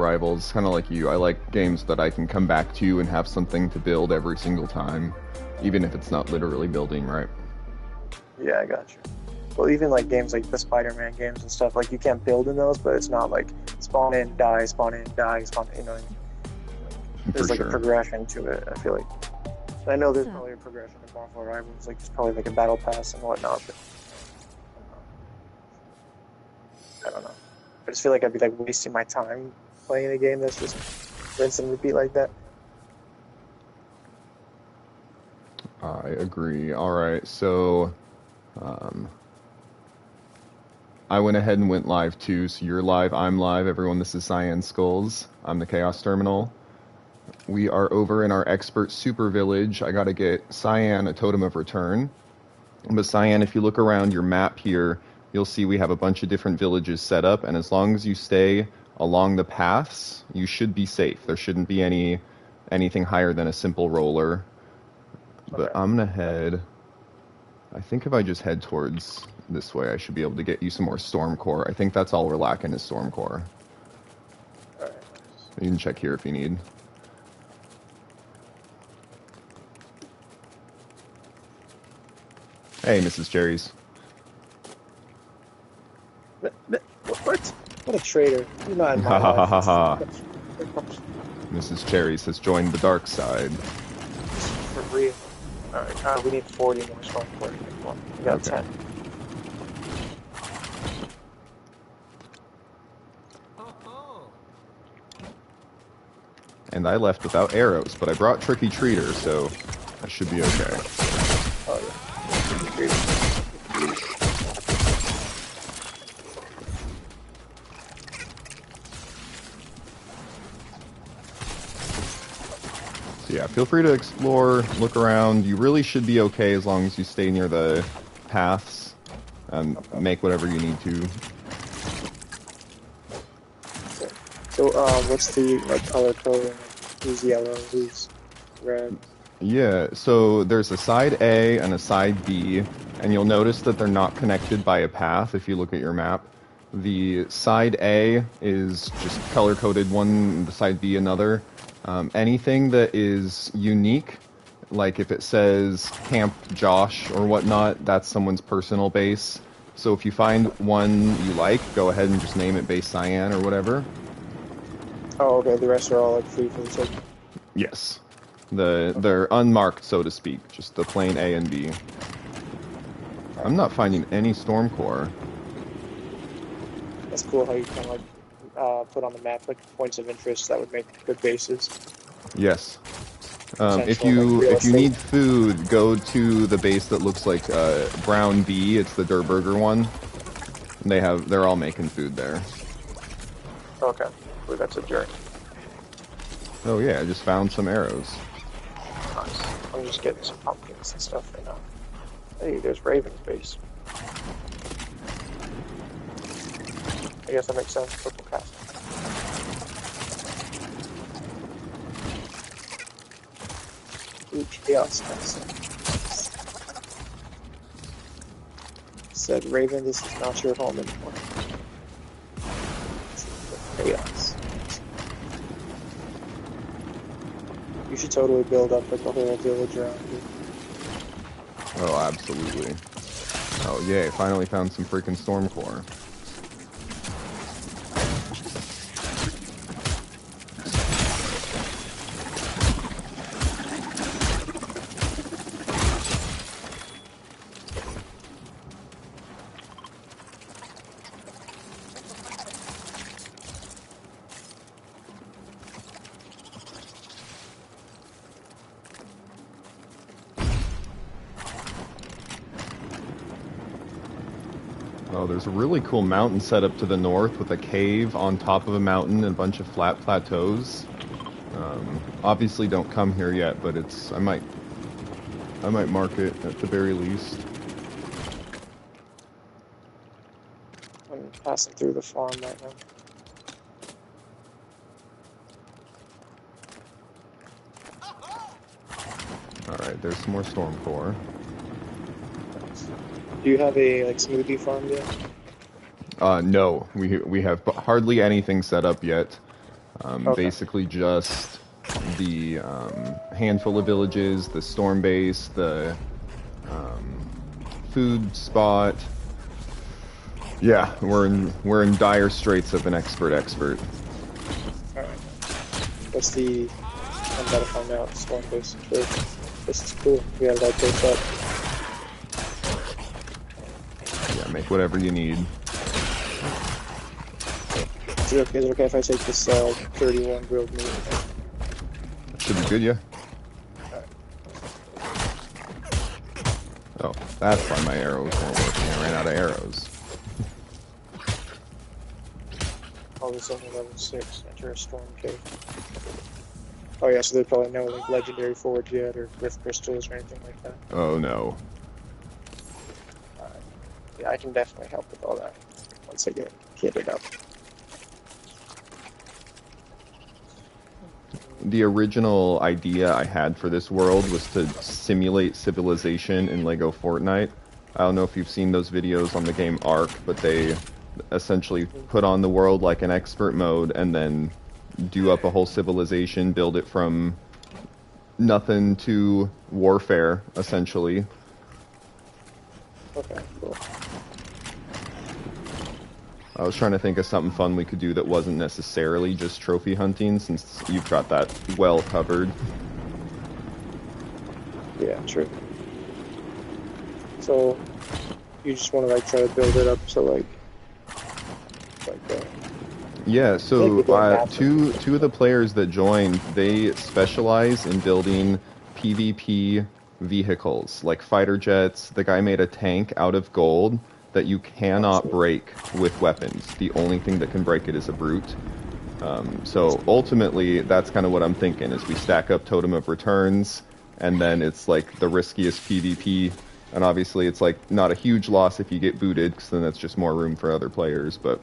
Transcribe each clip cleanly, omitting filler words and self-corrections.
Rivals, kind of like you. I like games that I can come back to and have something to build every single time, even if it's not literally building, right? Yeah, I got you. Well, even like games like the Spider-Man games and stuff, like you can't build in those, but it's not like spawn in, die, spawn in, die, spawn. You know, what I mean? For There's like a sure. progression to it. I feel like. I know there's probably a progression in Marvel Rivals, like there's probably like a battle pass and whatnot, but I don't know. I just feel like I'd be like wasting my time playing a game that's just rinse and repeat like that. I agree. All right, so um, I went ahead and went live too. So you're live, I'm live. Everyone, this is Cyan Skulls. I'm the Chaos Terminal. We are over in our expert super village. I gotta get Cyan a totem of return. But Cyan, if you look around your map here, you'll see we have a bunch of different villages set up, and as long as you stay along the paths, you should be safe. There shouldn't be anything higher than a simple roller. But Okay. I'm gonna head. I think if I just head towards this way, I should be able to get you some more storm core. I think that's all we're lacking is storm core. All right. You can check here if you need. Hey, Mrs. Cherries. What? What a traitor! You're not in my Ha ha ha life. ha ha. Mrs. Cherries has joined the dark side. For real. All right. We need 40 more storm core. We got Okay. 10. And I left without arrows, but I brought Tricky Treater, so I should be okay. Oh yeah. So yeah, feel free to explore, look around. You really should be okay as long as you stay near the paths and make whatever you need to. So, what's the like color coding? Who's yellow? Who's red? Yeah, so there's a side A and a side B, and you'll notice that they're not connected by a path if you look at your map. The side A is just color-coded one, the side B another. Anything that is unique, like if it says Camp Josh or whatnot, that's someone's personal base. So if you find one you like, go ahead and just name it Base Cyan or whatever. Oh, okay. The rest are all like free for the take. Yes. They're unmarked, so to speak, just the plain A and B. I'm not finding any storm core. That's cool how you can like put on the map like points of interest that would make good bases. Yes. If Potential like you real if you estate. need food, go to the base that looks like Brown B. It's the Der Burger one. They're all making food there. Okay. Ooh, that's a jerk. Oh yeah, I just found some arrows. Nice. I'm just getting some pumpkins and stuff right now. Hey, there's Raven's base. I guess that makes sense. Purple cast. Ooh, chaos cast. Said Raven, this is not your home anymore. Chaos. You should totally build up like a whole village around you. Oh, absolutely. Oh yay! Finally found some freaking storm core. Oh, there's a really cool mountain set up to the north with a cave on top of a mountain and a bunch of flat plateaus. Obviously, don't come here yet, but I might mark it at the very least. I'm passing through the farm right now. All right, there's some more storm core. Do you have a like smoothie farm yet? No, we have hardly anything set up yet. Okay. Basically just the handful of villages, the storm base, the food spot. Yeah, we're in dire straits of an expert. All right. What's the? I'm about to find out. Storm base first. This is cool. We have that built up. Yeah, make whatever you need. Is it okay if I take this 31 grilled meat? Should be good, yeah. Oh, that's why my arrows weren't working. I ran out of arrows. Oh, this is only level 6. Enter a storm cave. Oh yeah, so there's probably no like legendary forge yet, or rift crystals, or anything like that. Oh no. Yeah, I can definitely help with all that once I get kitted up. The original idea I had for this world was to simulate civilization in Lego Fortnite. I don't know if you've seen those videos on the game Ark, but they essentially put on the world like an expert mode and then do up a whole civilization, build it from nothing to warfare, essentially. Okay, cool. I was trying to think of something fun we could do that wasn't necessarily just trophy hunting, since you've got that well covered. Yeah, true. So, you just want to like try to build it up so like Yeah, so two of the players that joined, they specialize in building PvP vehicles, like fighter jets. The guy made a tank out of gold that you cannot break with weapons. The only thing that can break it is a brute. So ultimately, that's kind of what I'm thinking, is we stack up Totem of Returns, and then it's like the riskiest PvP. And obviously it's like not a huge loss if you get booted, because then that's just more room for other players, but...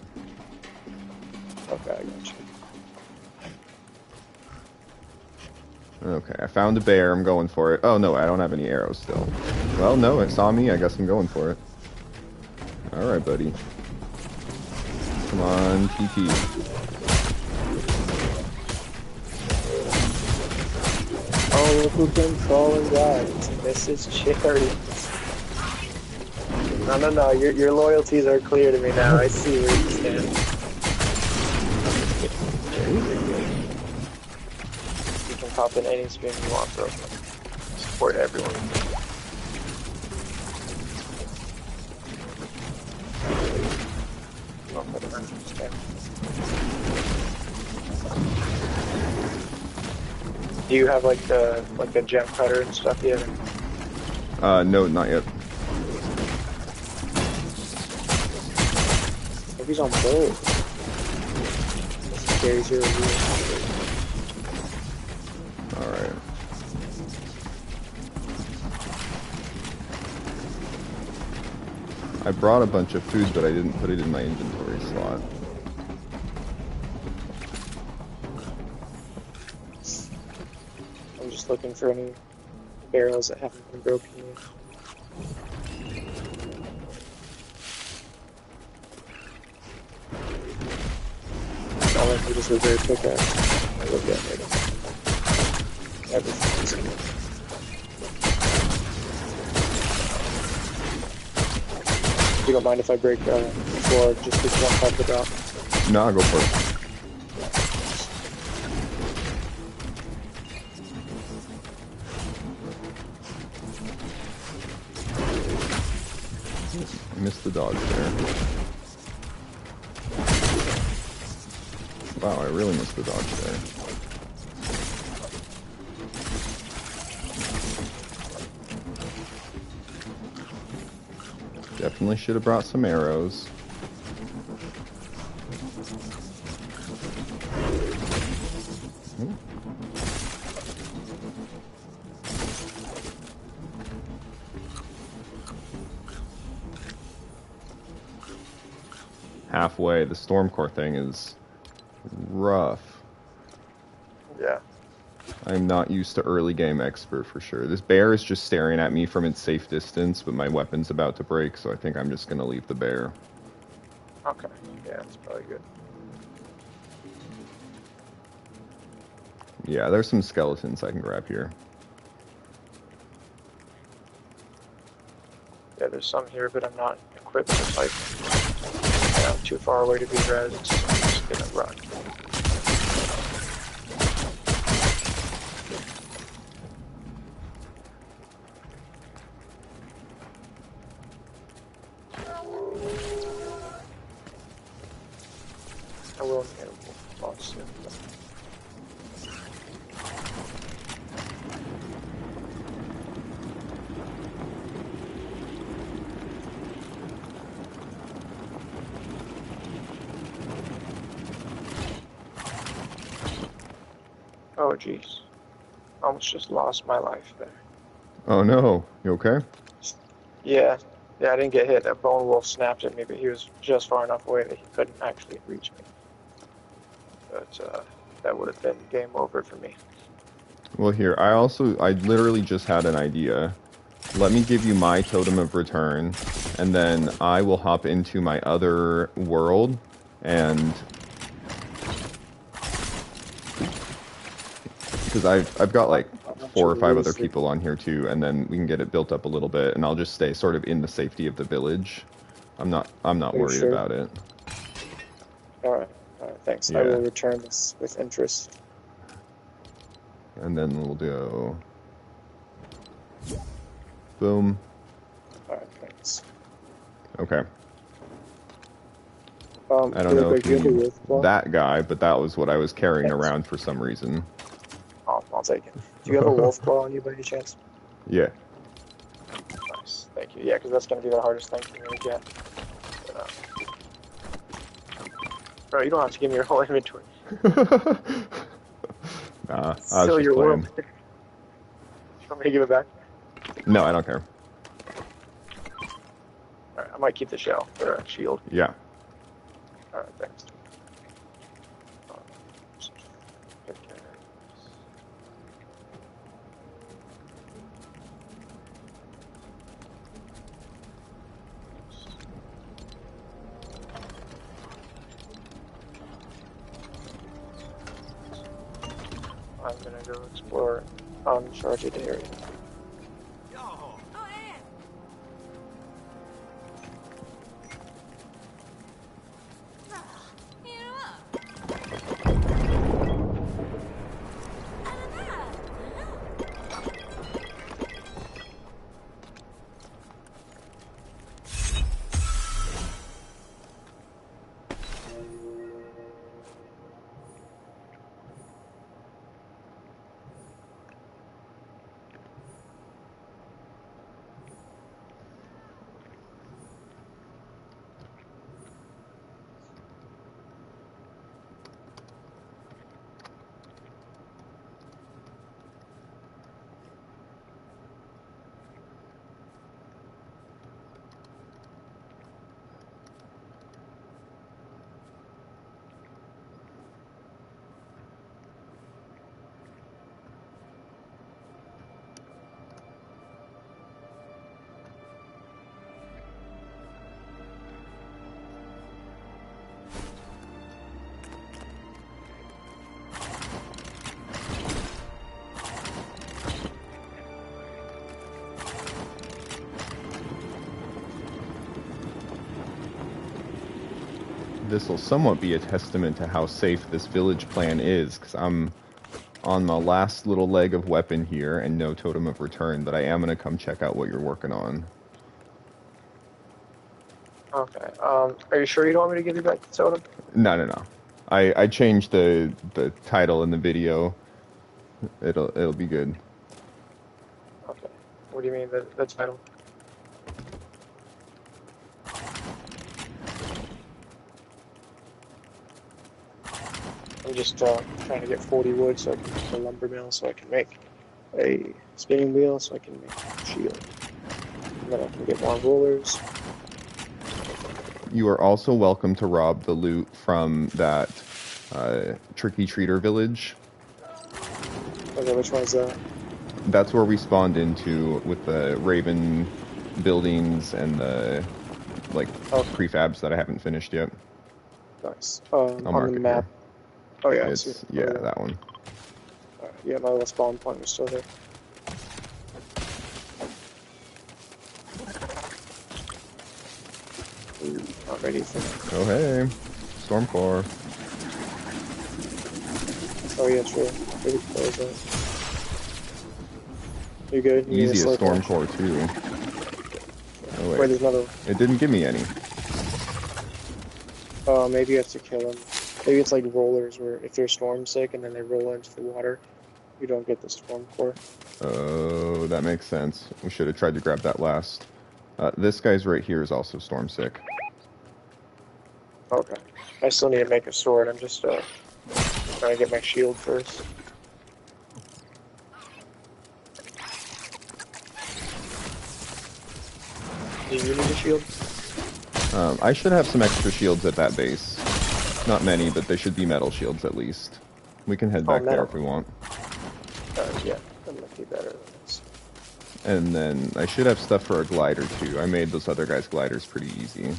Okay, I got you. Okay, I found a bear, I'm going for it. Oh no, I don't have any arrows still. Well, no, it saw me, I guess I'm going for it. Alright, buddy. Come on, TT. Oh, look who came crawling by. Mrs. Cherry. No, your loyalties are clear to me now. I see where you stand. You can pop in any stream you want, bro. Support everyone. Do you have like the gem cutter and stuff yet? No, not yet. If he's on both. Carries your Alright. I brought a bunch of food, but I didn't put it in my inventory slot. I'm just looking for any barrels that haven't been broken yet. All I need is a very pickaxe. I look at it. Everything's good. If you don't mind if I break the floor just this one part of the drop. No, I'll go for it. I missed the dodge there. Wow, I really missed the dodge there. Definitely should have brought some arrows. Ooh. Halfway, the Stormcore thing is rough. Yeah. I'm not used to early game expert for sure. This bear is just staring at me from its safe distance, but my weapon's about to break, so I think I'm just gonna leave the bear. Okay. Yeah, that's probably good. Yeah, there's some skeletons I can grab here. Yeah, there's some here, but I'm not equipped with like. Yeah, I'm too far away to be res. I'm just gonna run. I will need a wolf claw soon. Oh jeez, almost just lost my life there. Oh no, you okay? Yeah, yeah, I didn't get hit. That bone wolf snapped at me, but he was just far enough away that he couldn't actually reach me. But that would have been game over for me. Well, here, I literally just had an idea. Let me give you my totem of return, and then I will hop into my other world, and because I've got like I'm not 4 or 5 other really people on here too, and then we can get it built up a little bit, and I'll just stay sort of in the safety of the village. I'm not Are you worried sure? about it. All right, thanks. I Yeah, will return this with interest. and then we'll do boom. All right, thanks. Okay. I don't Really know quick, if do you you have a need wolf claw? that guy, but that was what I was carrying Thanks. around for some reason. I'll take it. Do you have a wolf claw on you by any chance? Yeah. Nice, thank you. Yeah, because that's gonna be the hardest thing for me to get. But, bro, you don't have to give me your whole inventory. Nah, It's I was still just your playing. world. You want me to give it back? No, I don't care. All right, I might keep the shell for a shield. Yeah. All right, thanks. Um, okay. I'm gonna go explore uncharted area. This will somewhat be a testament to how safe this village plan is, because I'm on my last little leg of weapon here and no totem of return, but I am going to come check out what you're working on. Okay. Are you sure you don't want me to give you back the totem? No, no, no. I changed the title in the video. It'll be good. Okay. What do you mean the title? I'm just trying to get 40 wood so I can make a lumber mill, so I can make a spinning wheel, so I can make a shield. And then I can get more rollers. You are also welcome to rob the loot from that tricky treater village. Okay, which one is that? That's where we spawned into with the Raven buildings and the like Oh, prefabs that I haven't finished yet. nice. I'll On the mark it here. map. Oh yeah, I see. It's yeah, that one. Yeah, my little spawn point was still there. Ooh, not ready for that. Oh hey, Stormcore. Oh yeah, true. Maybe close that. You good? You need a Easy as slow flash. Stormcore too. Oh Wait, wait, there's another one. it didn't give me any. Oh, maybe you have to kill them. Maybe it's like rollers where if they're storm sick and then they roll into the water, you don't get the storm core. Oh, that makes sense. We should have tried to grab that last. This guy's right here is also storm sick. Okay. I still need to make a sword. I'm just trying to get my shield first. Do you need a shield? I should have some extra shields at that base. Not many, but they should be metal shields at least. We can head back there if we want. Yeah, that might be better than this. And then I should have stuff for a glider too. I made those other guys' gliders pretty easy.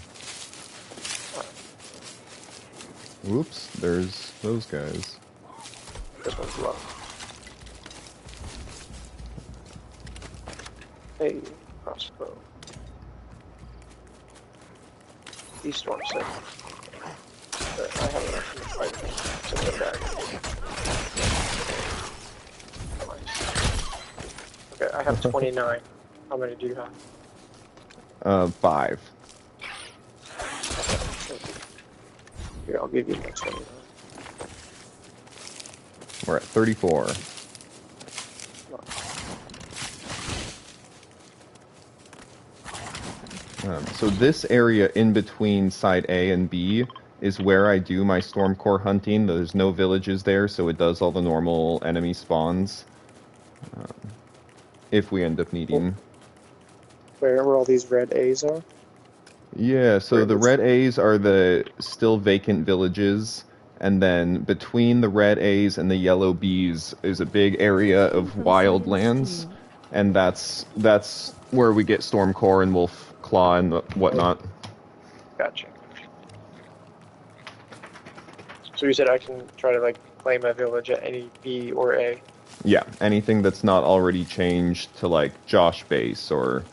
Whoops, there's those guys. This one's low. Hey, crossbow. He's storm sick. But I have enough to fight him. So go back. Nice. Okay, I have 29. How many do you have? 5. Here, I'll give you my 29. We're at 34. So this area in between side A and B is where I do my Stormcore hunting. There's no villages there, so it does all the normal enemy spawns. If we end up needing. Where all these red A's are? Yeah, so the red A's are the still vacant villages, and then between the red A's and the yellow B's is a big area of wild lands, and that's where we get Stormcore and Wolf Claw and whatnot. Gotcha. So you said I can try to like claim a village at any B or A? Yeah, anything that's not already changed to like Josh Base or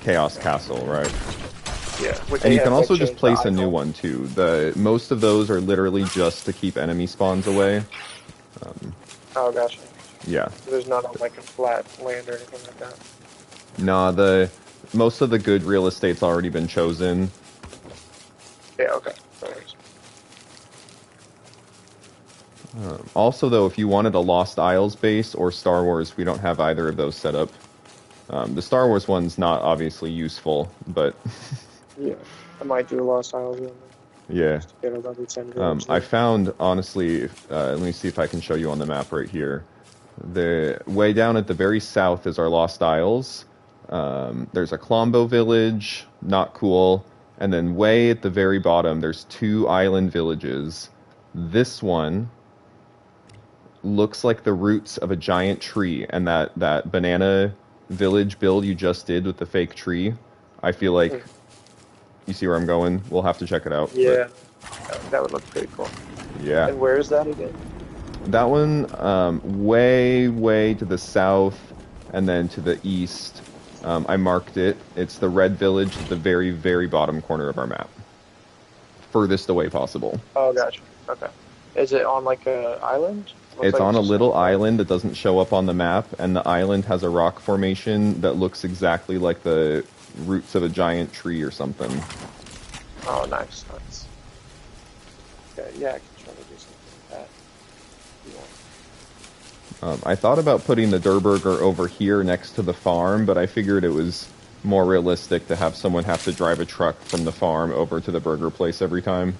Chaos Castle, right? Yeah. And you can also just place a new one too. Most of those are literally just to keep enemy spawns away. Oh, gotcha. Yeah. So there's not like a flat land or anything like that? Nah, most of the good real estate's already been chosen. Yeah, okay. Also, though, if you wanted a Lost Isles base or Star Wars, we don't have either of those set up. The Star Wars one's not obviously useful, but... yeah, I might do a Lost Isles one. Yeah. Just to get a level 10 village I found, honestly, let me see if I can show you on the map right here. The way down at the very south is our Lost Isles. There's a Klombo village, not cool. And then way at the very bottom, there's 2 island villages. This one looks like the roots of a giant tree, and that banana village build you just did with the fake tree, I feel like you see where I'm going. We'll have to check it out. Yeah, that would look pretty cool. Yeah. And where is that again? That one, way to the south, and then to the east. I marked it. It's the red village at the very, very bottom corner of our map. Furthest away possible. Oh, gotcha. Okay. Is it on like a island? It's like on a little island that doesn't show up on the map, and the island has a rock formation that looks exactly like the roots of a giant tree or something. Oh, nice. Okay, yeah, I can try to do something like that. I thought about putting the Durburger over here next to the farm, but I figured it was more realistic to have someone have to drive a truck from the farm over to the burger place every time.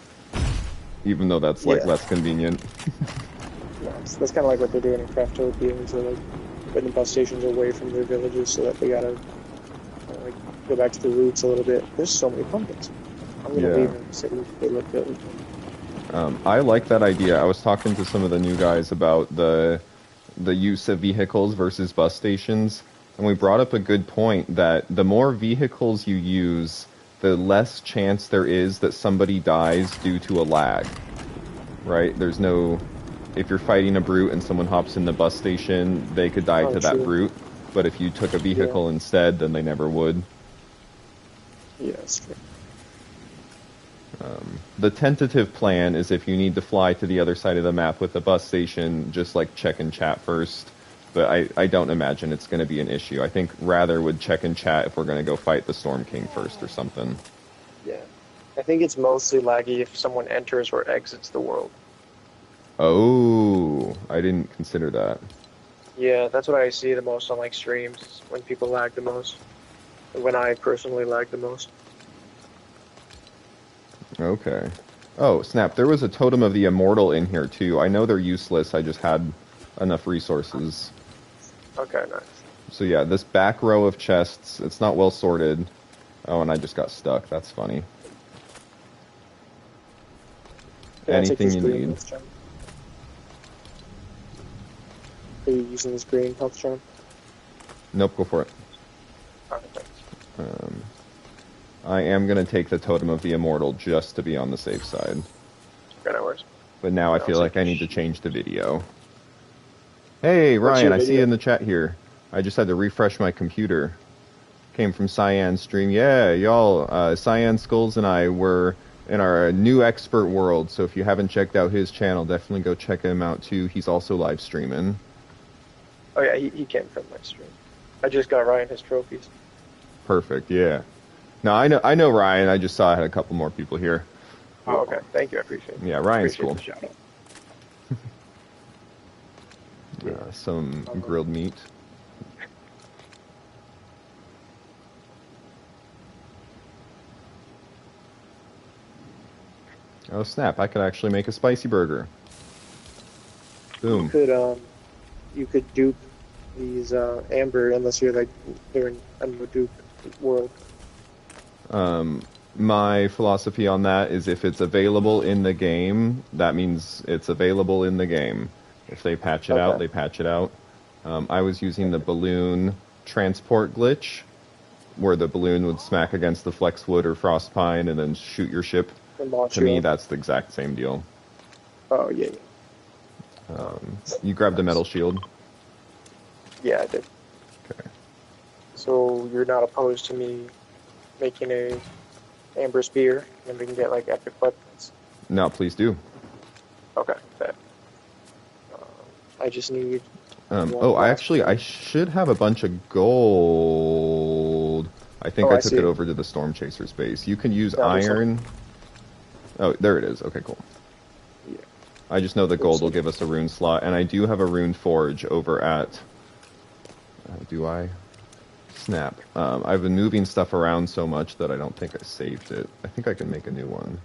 Even though that's like less convenient. That's kind of like what they're doing in Craftopia, so like putting the bus stations away from their villages so that they gotta like go back to the roots a little bit. There's so many pumpkins. I'm gonna leave them and see if they look good. I like that idea. I was talking to some of the new guys about the use of vehicles versus bus stations, and we brought up a good point that the more vehicles you use, the less chance there is that somebody dies due to a lag. Right? There's no if you're fighting a brute and someone hops in the bus station, they could die Oh, to that true. brute. But if you took a Yeah. vehicle instead, then they never would. Yeah, that's true. The tentative plan is if you need to fly to the other side of the map with the bus station, just like check and chat first. But I don't imagine it's going to be an issue. I think rather would check and chat if we're going to go fight the Storm King first or something. Yeah. I think it's mostly laggy if someone enters or exits the world. Oh, I didn't consider that. Yeah, that's what I see the most on like streams when people lag the most. When I personally lag the most. Okay. Oh, snap. There was a Totem of the Immortal in here, too. I know they're useless. I just had enough resources. Okay, nice. So, yeah, this back row of chests, it's not well sorted. Oh, and I just got stuck. That's funny. Can I take Anything this you green need. health charm? Are you using this green health charm? Nope, go for it. Alright, thanks. Um, I am going to take the Totem of the Immortal just to be on the safe side. Okay, no worries. But now I I'll feel take like I need to this. change the video. Hey, What's Ryan, your I see you video? in the chat here. I just had to refresh my computer. Came from Cyan's stream. Yeah, y'all, Cyan Skulls and I were in our new expert world, so if you haven't checked out his channel, definitely go check him out too. He's also live streaming. Oh yeah, he came from my stream. I just got Ryan his trophies. Perfect, yeah. No, I know Ryan. I just saw I had a couple more people here. Oh, okay. Thank you. I appreciate it. Yeah, Ryan's Appreciate cool. the shout out. Yeah. Some grilled meat. Oh snap! I could actually make a spicy burger. Boom. You could dupe these amber unless you're like they're in a no dupe world. My philosophy on that is if it's available in the game, that means it's available in the game. If they patch it out, Okay. they patch it out. I was using the balloon transport glitch, where the balloon would smack against the flexwood or frostpine and then shoot your ship. And launch To you me, up. that's the exact same deal. Oh yeah, You grabbed a nice. metal shield. Yeah, I did. Okay. So you're not opposed to me making a amber spear, and then we can get like epic weapons. No, please do. Okay, bet. Um, I just need Oh, one last I thing. should have a bunch of gold. I think Oh, I I took see it it. over to the Storm Chaser's base. You can use Yeah, there's some. iron. Oh, there it is. Okay, cool. Yeah, I just know that there's gold will some. give us a rune slot, and I do have a rune forge over at. Do I? Snap. I've been moving stuff around so much that I don't think I saved it. I think I can make a new one.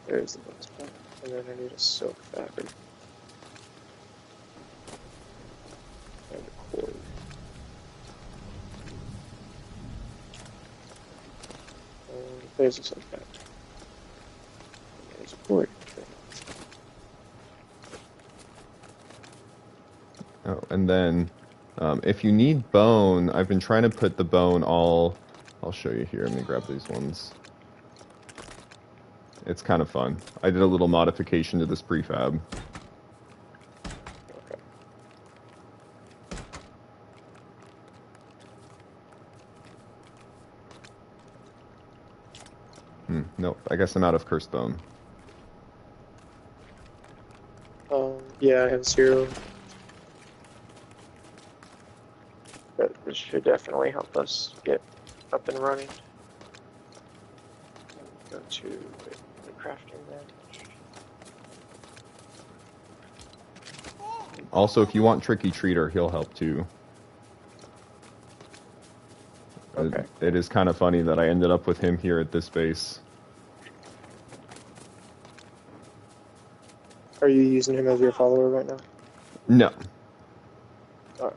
There's the bonus point. And then I need a silk fabric and a cord. There's a silk fabric. There's a cord. Oh, and then if you need bone, I've been trying to put the bone all. I'll show you here. Let me grab these ones. It's kind of fun. I did a little modification to this prefab. Okay. Nope, I guess I'm out of cursed bone. Yeah, I have 0. But this should definitely help us get up and running. Go to the crafting bench. Also, if you want Tricky Treater, he'll help too. Okay. It is kind of funny that I ended up with him here at this base. Are you using him as your follower right now? No. Alright.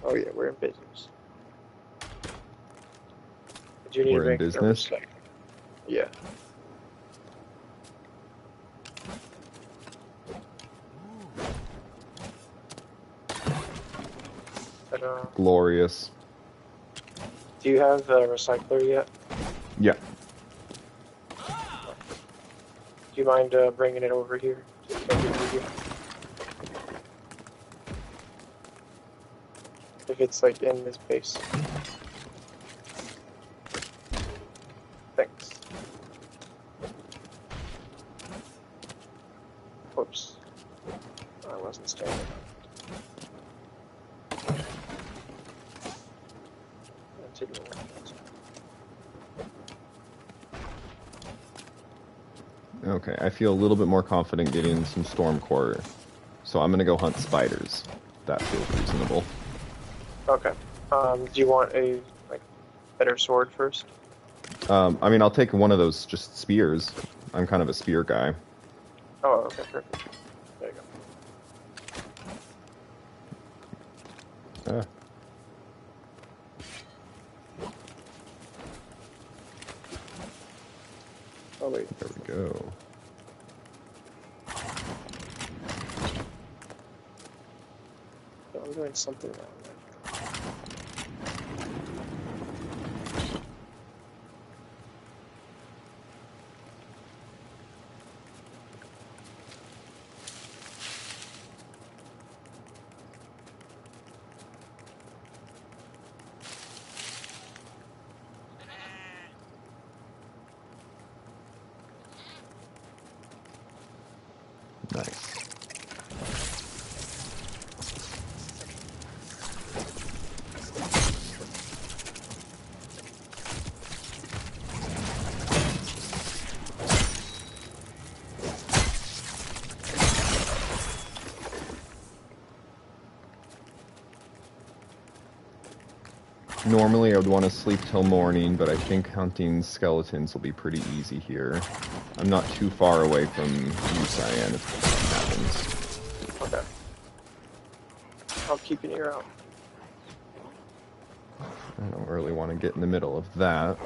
Oh yeah, we're in business. Do you need to We're in make another business. stack? Yeah. But, Glorious. do you have a recycler yet? Yeah. Do you mind bringing it over here? Just make it easier. If it's like in this base. Thanks. Whoops. I wasn't standing. That didn't work. Okay, I feel a little bit more confident getting some storm core, so I'm gonna go hunt spiders. That feels reasonable. Okay. Do you want a like better sword first? I mean, I'll take one of those just spears. I'm kind of a spear guy. Oh, okay, perfect. There you go. Ah, Oh wait. there we go. I'm doing something wrong there. Nice. Normally I would want to sleep till morning, but I think hunting skeletons will be pretty easy here. I'm not too far away from you, Cyan, if that happens. Okay. I'll keep an ear out. I don't really want to get in the middle of that.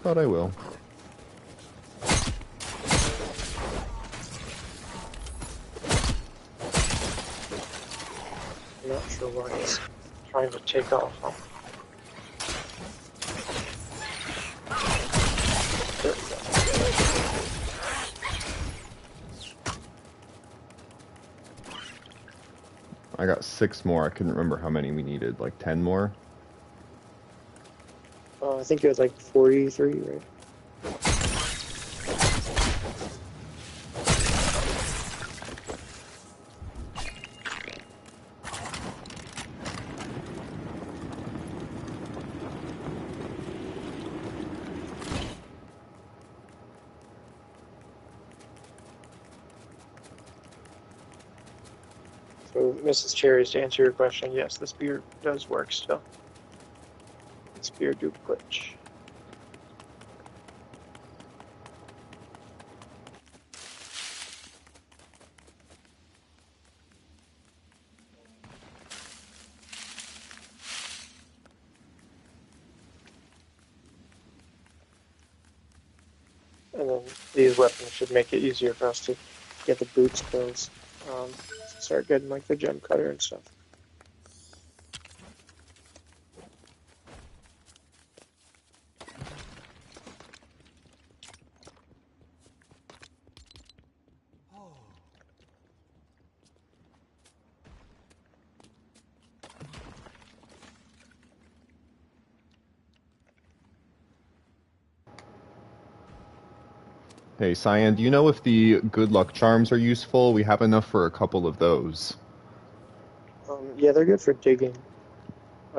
But I will. I'm not sure why it's trying to take off. There we I got 6 more. I couldn't remember how many we needed. Like 10 more? go. I think it was like 43, right? So, Mrs. Cherries, to answer your question, yes, the spear does work still. The spear do glitch. And then these weapons should make it easier for us to get the boots closed. Start getting like the gem cutter and stuff. Hey, Cyan, do you know if the good luck charms are useful? We have enough for a couple of those. Yeah, they're good for digging.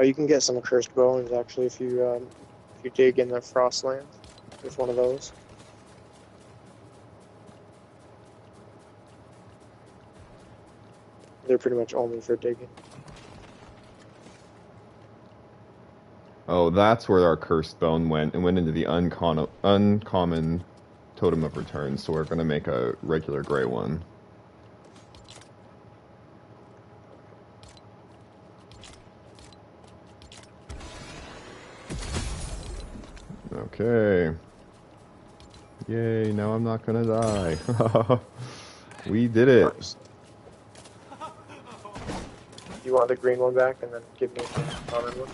You can get some cursed bones actually if you dig in the Frostland with one of those. They're pretty much only for digging. Oh, that's where our cursed bone went. It went into the uncommon totem of return, so we're going to make a regular gray one. Okay. Yay, now I'm not gonna die. We did it. Nice. You want the green one back and then give me the common one?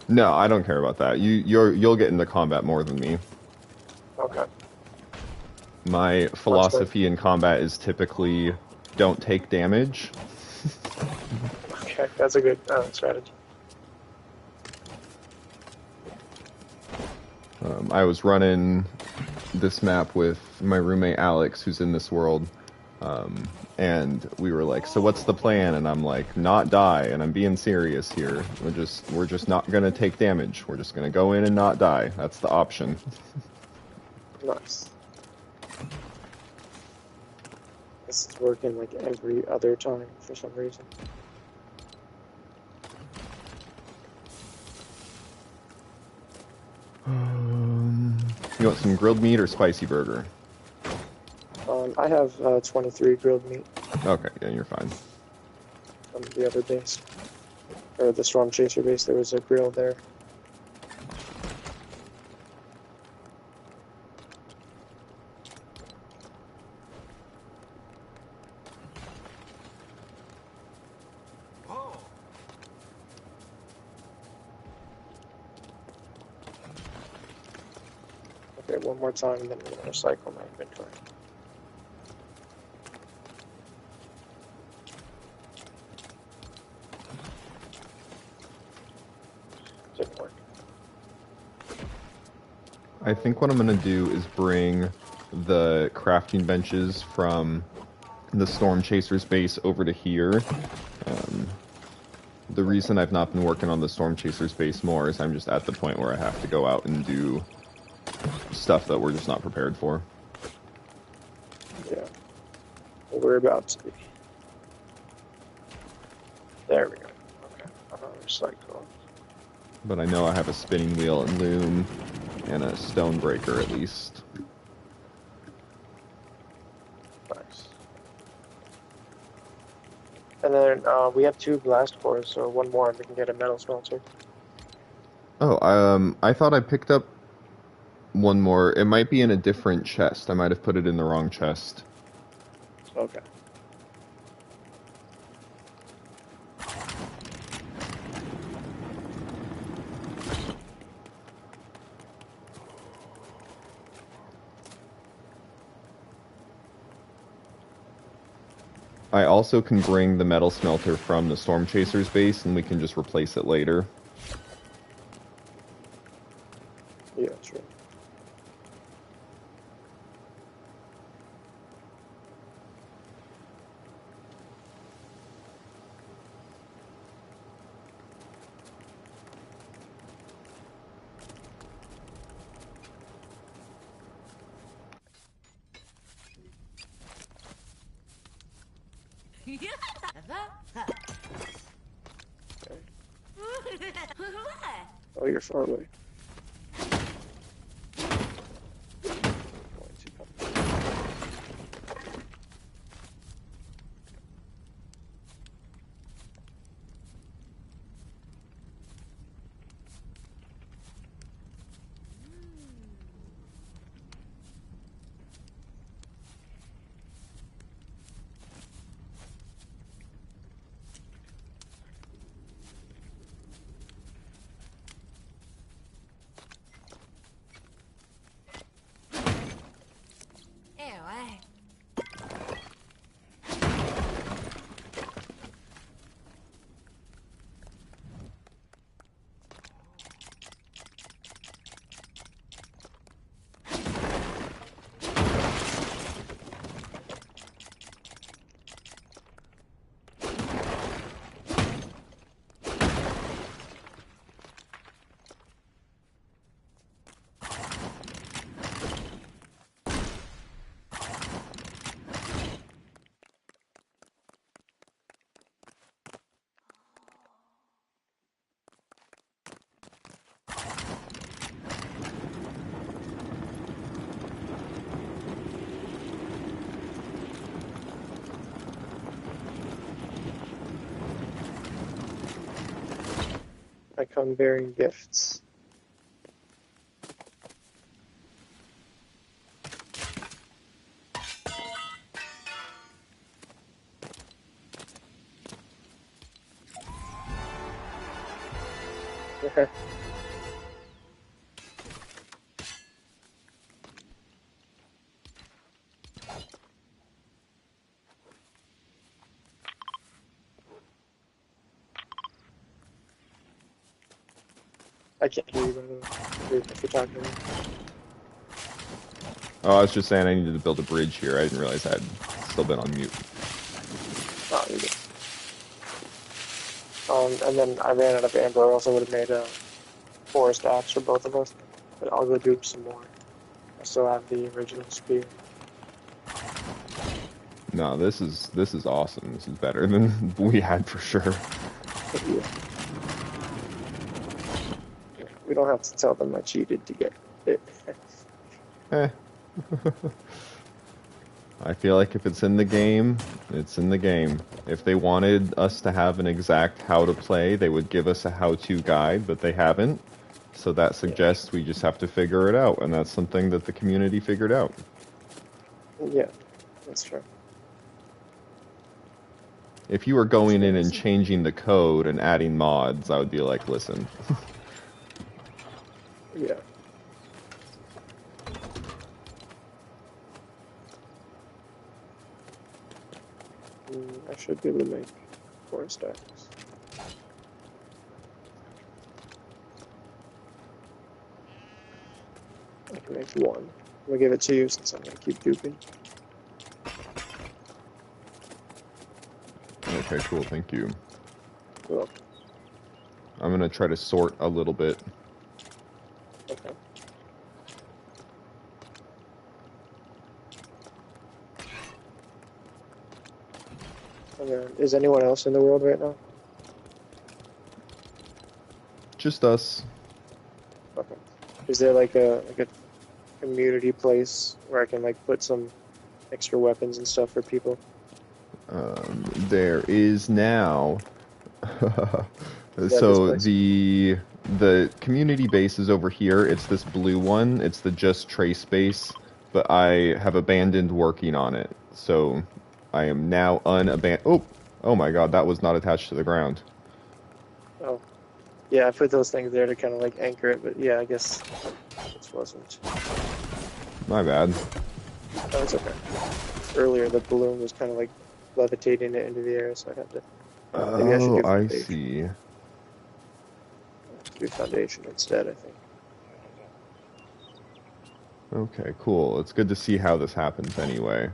No, I don't care about that. You'll get into combat more than me. Okay. My That's good. philosophy in combat is typically don't take damage. Okay, that's a good strategy. I was running this map with my roommate Alex, who's in this world, and we were like, "So what's the plan?" And I'm like, "Not die." And I'm being serious here. We're just not gonna take damage. We're just gonna go in and not die. That's the option. Nice. This is working like every other time for some reason. You want some grilled meat or spicy burger? I have 23 grilled meat Okay, yeah, you're fine. from the other base. Or the Storm Chaser base, there was a grill there. Okay, one more time and then I'm going to recycle my inventory. Didn't work. I think what I'm gonna do is bring the crafting benches from the Storm Chaser's base over to here. Um, the reason I've not been working on the Storm Chaser's base more is I'm just at the point where I have to go out and do stuff that we're just not prepared for. Yeah. Well, we're about to be. There we go. Okay. Recycle. But I know I have a spinning wheel and loom and a stone breaker at least. Nice. And then we have 2 blast cores, so one more and we can get a metal smelter. Oh, I thought I picked up one more. It might be in a different chest. I might have put it in the wrong chest. Okay. I also can bring the metal smelter from the Storm Chaser's base, and we can just replace it later. Yeah, sure. Okay. Oh, you're far away. Going to come. I come bearing gifts. Okay. I can't hear you, by the way, if you're talking to me. Oh, I was just saying I needed to build a bridge here. I didn't realize I had still been on mute. Oh, you're good. And then I ran out of amber. I also would have made a forest axe for both of us. But I'll go do some more. I still have the original spear. No, this is awesome. This is better than we had for sure. Yeah. We don't have to tell them I cheated to get it. Eh. I feel like if it's in the game, it's in the game. If they wanted us to have an exact how to play, they would give us a how-to guide, but they haven't. So that Yeah. suggests we just have to figure it out, and that's something that the community figured out. Yeah, that's true. If you were going in and Interesting. changing the code and adding mods, I would be like, listen. Yeah. I should be able to make forest axe. I can make one. I'm gonna give it to you since I'm gonna keep duping. Okay, cool, thank you. Well, I'm gonna try to sort a little bit. okay. And then, is anyone else in the world right now? Just us. Okay. Is there like a community place where I can like put some extra weapons and stuff for people? There is now. Is that this So place? the community base is over here. It's this blue one. It's the Just Trace base, but I have abandoned working on it. So I am now unabandoned. Oh my God, that was not attached to the ground. Oh, yeah. I put those things there to kind of like anchor it, but yeah, I guess this wasn't. My bad. Oh, it's okay. Earlier, the balloon was kind of like levitating it into the air, so I had to. Maybe I should Oh, do I foundation. see. Do foundation instead, I think. Okay, cool. It's good to see how this happens anyway.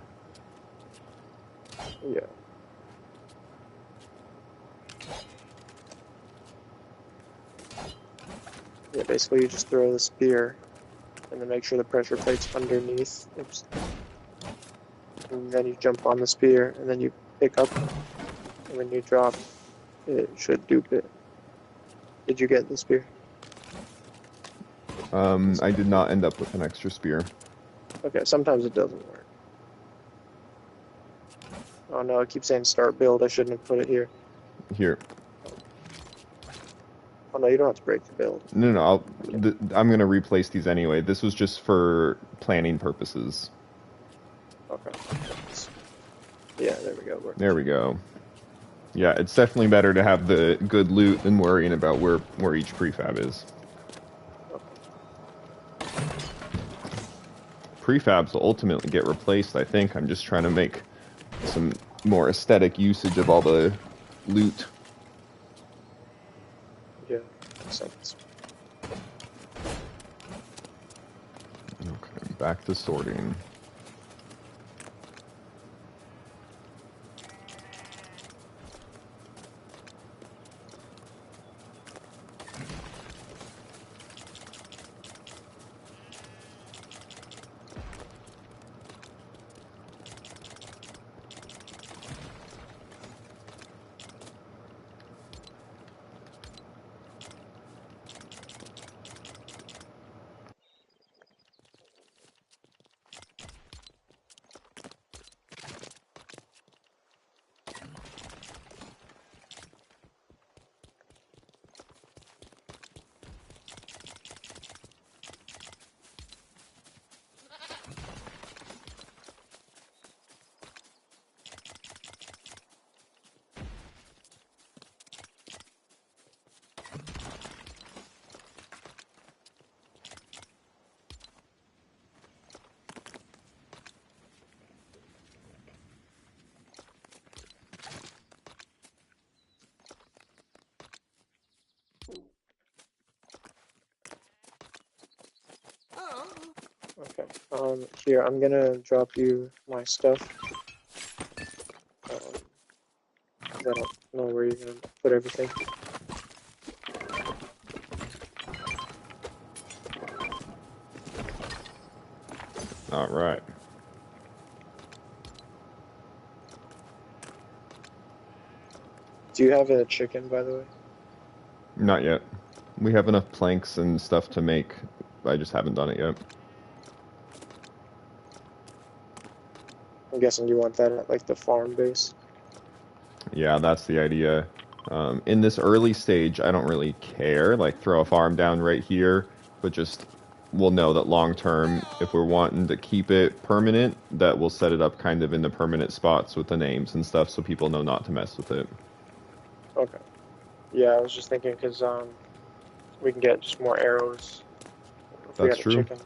Yeah. Yeah, basically you just throw the spear and then make sure the pressure plate's underneath. Oops. And then you jump on the spear and then you pick up and when you drop it should dupe it. Did you get the spear? I did not end up with an extra spear. Okay, sometimes it doesn't work. Oh no, it keeps saying start build. I shouldn't have put it here. Here. Oh no, you don't have to break the build. No, no, Okay. I'm gonna replace these anyway. This was just for planning purposes. Okay. Yeah, there we go. There we go. Yeah, it's definitely better to have the good loot than worrying about where each prefab is. Prefabs will ultimately get replaced, I think. I'm just trying to make some more aesthetic usage of all the loot. Yeah, makes sense. Okay, back to sorting. Here, I'm gonna drop you my stuff. 'Cause I don't know where you're gonna put everything. All right. Do you have a chicken, by the way? Not yet. We have enough planks and stuff to make. I just haven't done it yet. I'm guessing you want that at like the farm base. Yeah, that's the idea. In this early stage, I don't really care. Like, throw a farm down right here, but just we'll know that long term, if we're wanting to keep it permanent, that we'll set it up kind of in the permanent spots with the names and stuff, so people know not to mess with it. Okay. Yeah, I was just thinking because we can get just more arrows if we That's had a true. chicken,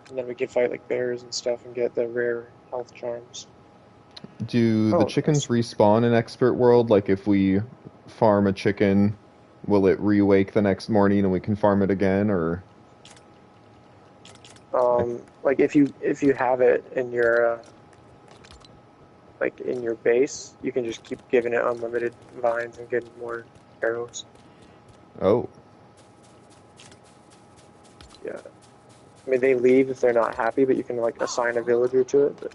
and then we could fight like bears and stuff and get the rare health charms. Do the Oh, chickens nice. respawn in Expert World? Like, if we farm a chicken, will it re-wake the next morning and we can farm it again, or? Like if you have it in your like in your base, you can just keep giving it unlimited vines and getting more arrows. Oh, Yeah. I mean, they leave if they're not happy, but you can like assign a villager to it.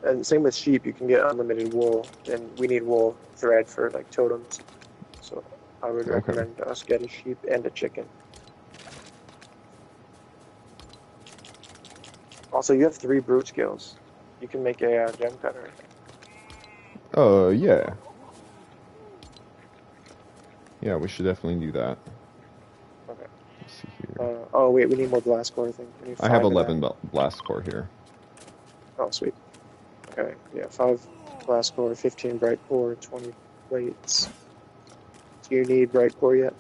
And same with sheep, you can get unlimited wool, and we need wool thread for like totems. So I would okay. recommend us get a sheep and a chicken. Also, you have 3 brute skills. You can make a gem cutter. Yeah. Yeah, we should definitely do that. Okay. Let's see here. Oh wait, we need more blast core. I think we need I have 5 of that. 11 blast core here. Oh sweet. Okay, yeah, 5 blast core, 15 bright core, 20 plates. Do you need bright core yet?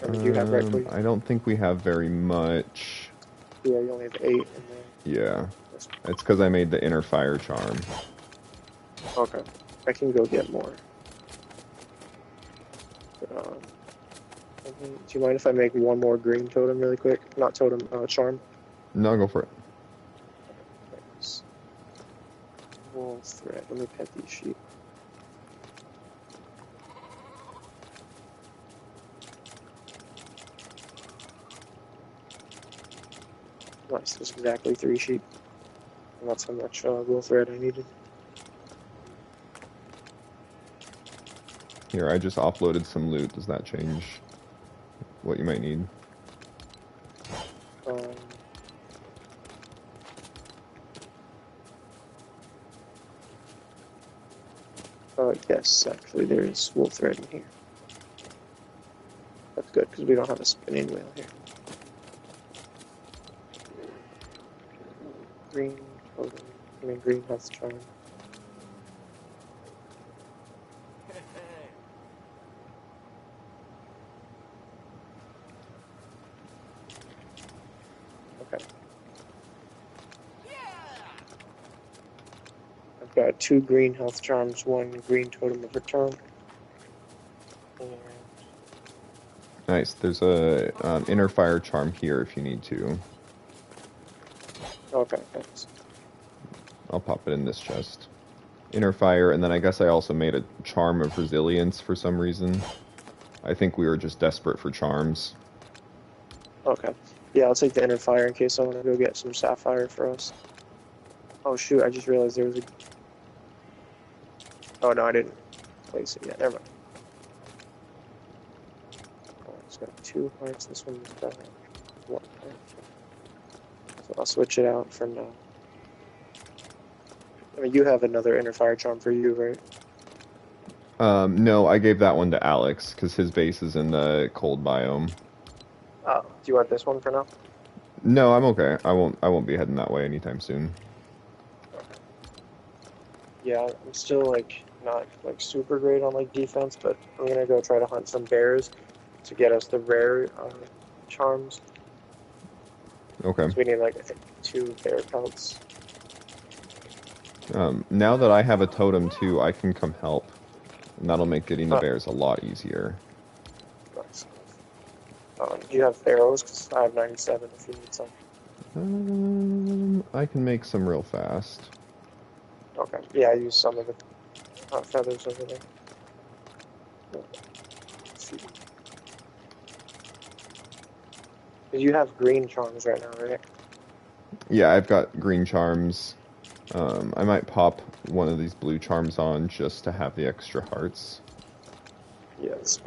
Or do you have bright core yet? I don't think we have very much. Yeah, you only have 8 in there. Yeah, it's because I made the inner fire charm. Okay, I can go get more. Do you mind if I make one more green totem really quick? Not totem, charm. No, go for it. Thanks. Wool thread. Let me pet these sheep. Nice, that's exactly 3 sheep. And that's how much wool thread I needed. Here, I just offloaded some loot. Does that change what you might need? Um, yes, actually, there is wool thread in here. That's good because we don't have a spinning wheel here. Green totem. I mean, green health charm. Okay. I've got 2 green health charms, 1 green totem of return. And Nice. There's a inner fire charm here if you need to. okay, thanks. I'll pop it in this chest. Inner fire, and then I guess I also made a charm of resilience for some reason. I think we were just desperate for charms. Okay. Yeah, I'll take the inner fire in case I want to go get some sapphire for us. Oh shoot, I just realized there was a... Oh no, I didn't place it yet. Never mind. Oh, it's got 2 hearts. This one's got 1 heart. So I'll switch it out for now. I mean, you have another inner fire charm for you, right? No, I gave that one to Alex because his base is in the cold biome. Oh, do you want this one for now? No, I'm okay. I won't be heading that way anytime soon. Okay. Yeah, I'm still like not like super great on like defense, but I'm gonna go try to hunt some bears to get us the rare charms. Okay. So we need like I think 2 bear pelts. Now that I have a totem too, I can come help. And that'll make getting the bears a lot easier. Nice. Do you have arrows? Because I have 97 if you need some. I can make some real fast. Okay. Yeah, I used some of the feathers over there. Let's see. You have green charms right now, right? Yeah, I've got green charms. I might pop one of these blue charms on just to have the extra hearts. Yes.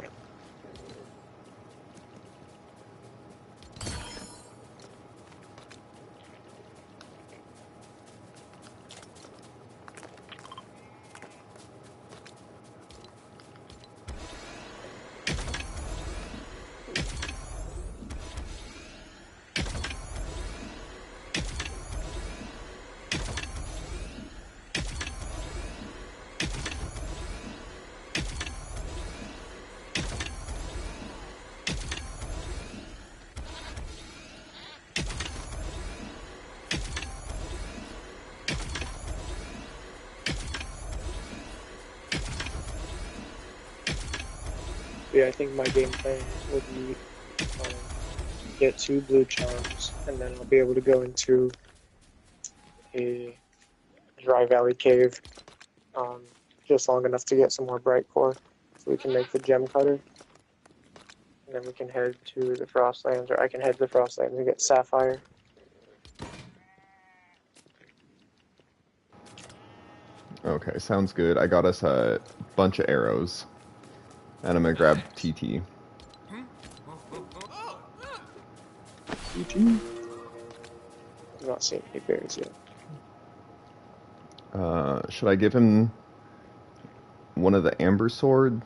Yeah, I think my game plan will be get 2 blue charms, and then I'll be able to go into a dry valley cave um, just long enough to get some more bright core, so we can make the gem cutter, and then we can head to the Frostlands, or I can head to the Frostlands and get sapphire. Okay, sounds good. I got us a bunch of arrows, and I'm gonna grab TT. I'm not seeing any berries yet. Should I give him one of the amber sword?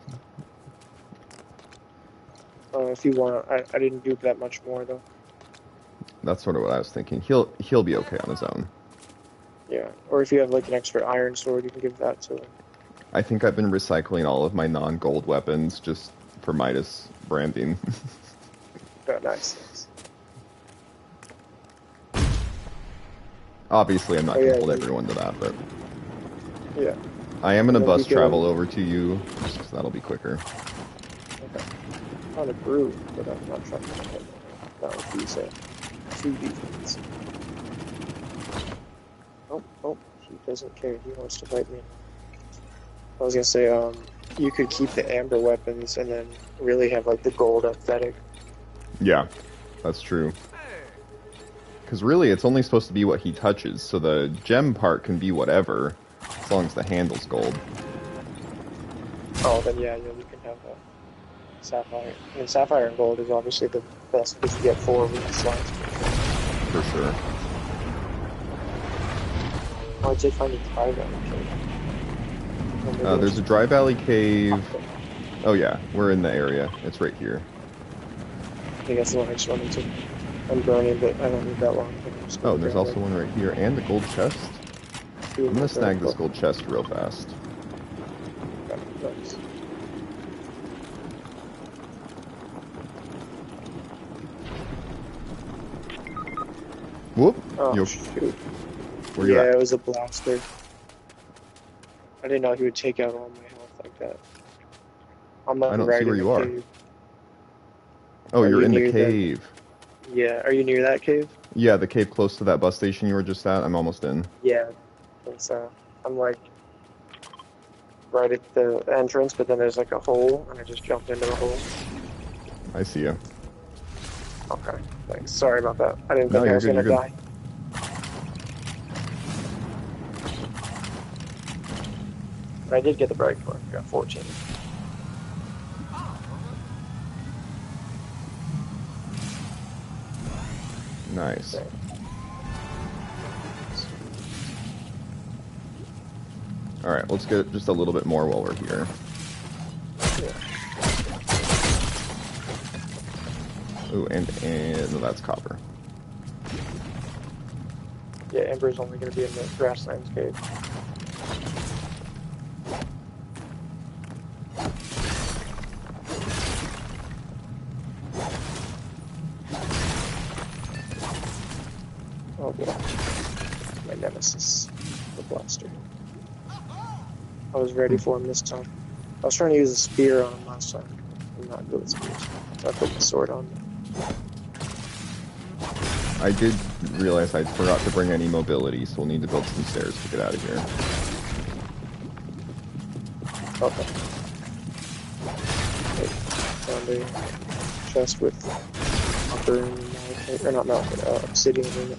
If you want, I didn't do that much more though. That's sort of what I was thinking. He'll be okay on his own. Yeah, or if you have like an extra iron sword, you can give that to him. I think I've been recycling all of my non-gold weapons just for Midas branding. Oh, nice. Obviously, I'm not Oh gonna yeah, hold everyone to that, but yeah. I am gonna And then bus you can- travel over to you, just 'cause that'll be quicker. Okay. Found a brew, but I'm not trying to get that. That would be say 2 defense. Oh, he doesn't care. He wants to fight me. I was gonna say, you could keep the amber weapons and then really have like the gold aesthetic. Yeah, that's true. Because really, it's only supposed to be what he touches, so the gem part can be whatever, as long as the handle's gold. Oh, then yeah, we can have sapphire. I mean, sapphire and gold is obviously the best because you get 4 weak slots. For sure. Oh, I did find a dry valley cave. There's a dry valley cave. Oh yeah, we're in the area. It's right here. I think that's the one I just wanted to. I'm burning, but I don't need that long. Oh, there's also one right here, and a gold chest. I'm gonna snag this gold chest real fast. Nice. Whoop! Oh, Yo, shoot. where you Yeah, at? it was a blaster. I didn't know he would take out all my health like that. I'm I don't right see where in you the are. cave. Oh, Are you're you in the near cave. Yeah, are you near that cave? Yeah, the cave close to that bus station you were just at. I'm almost in. Yeah. It's, I'm like right at the entrance, but then there's like a hole, and I just jumped into the hole. I see you. Okay, thanks. Sorry about that. I didn't No, think I you're was good. gonna You're good. die. But I did get the bright core. I got 14. Nice. Okay. All right, let's get just a little bit more while we're here. Yeah. Ooh, and no, that's copper. Yeah, Ember's only gonna be in the grasslands cave. Oh boy. My nemesis, the blaster. I was ready for him this time. I was trying to use a spear on him last time. I'm not good with spears. So I put the sword on him. I did realize I forgot to bring any mobility, so we'll need to build some stairs to get out of here. Okay. Okay. Found a chest with copper and malachite, or not malachite, obsidian in it.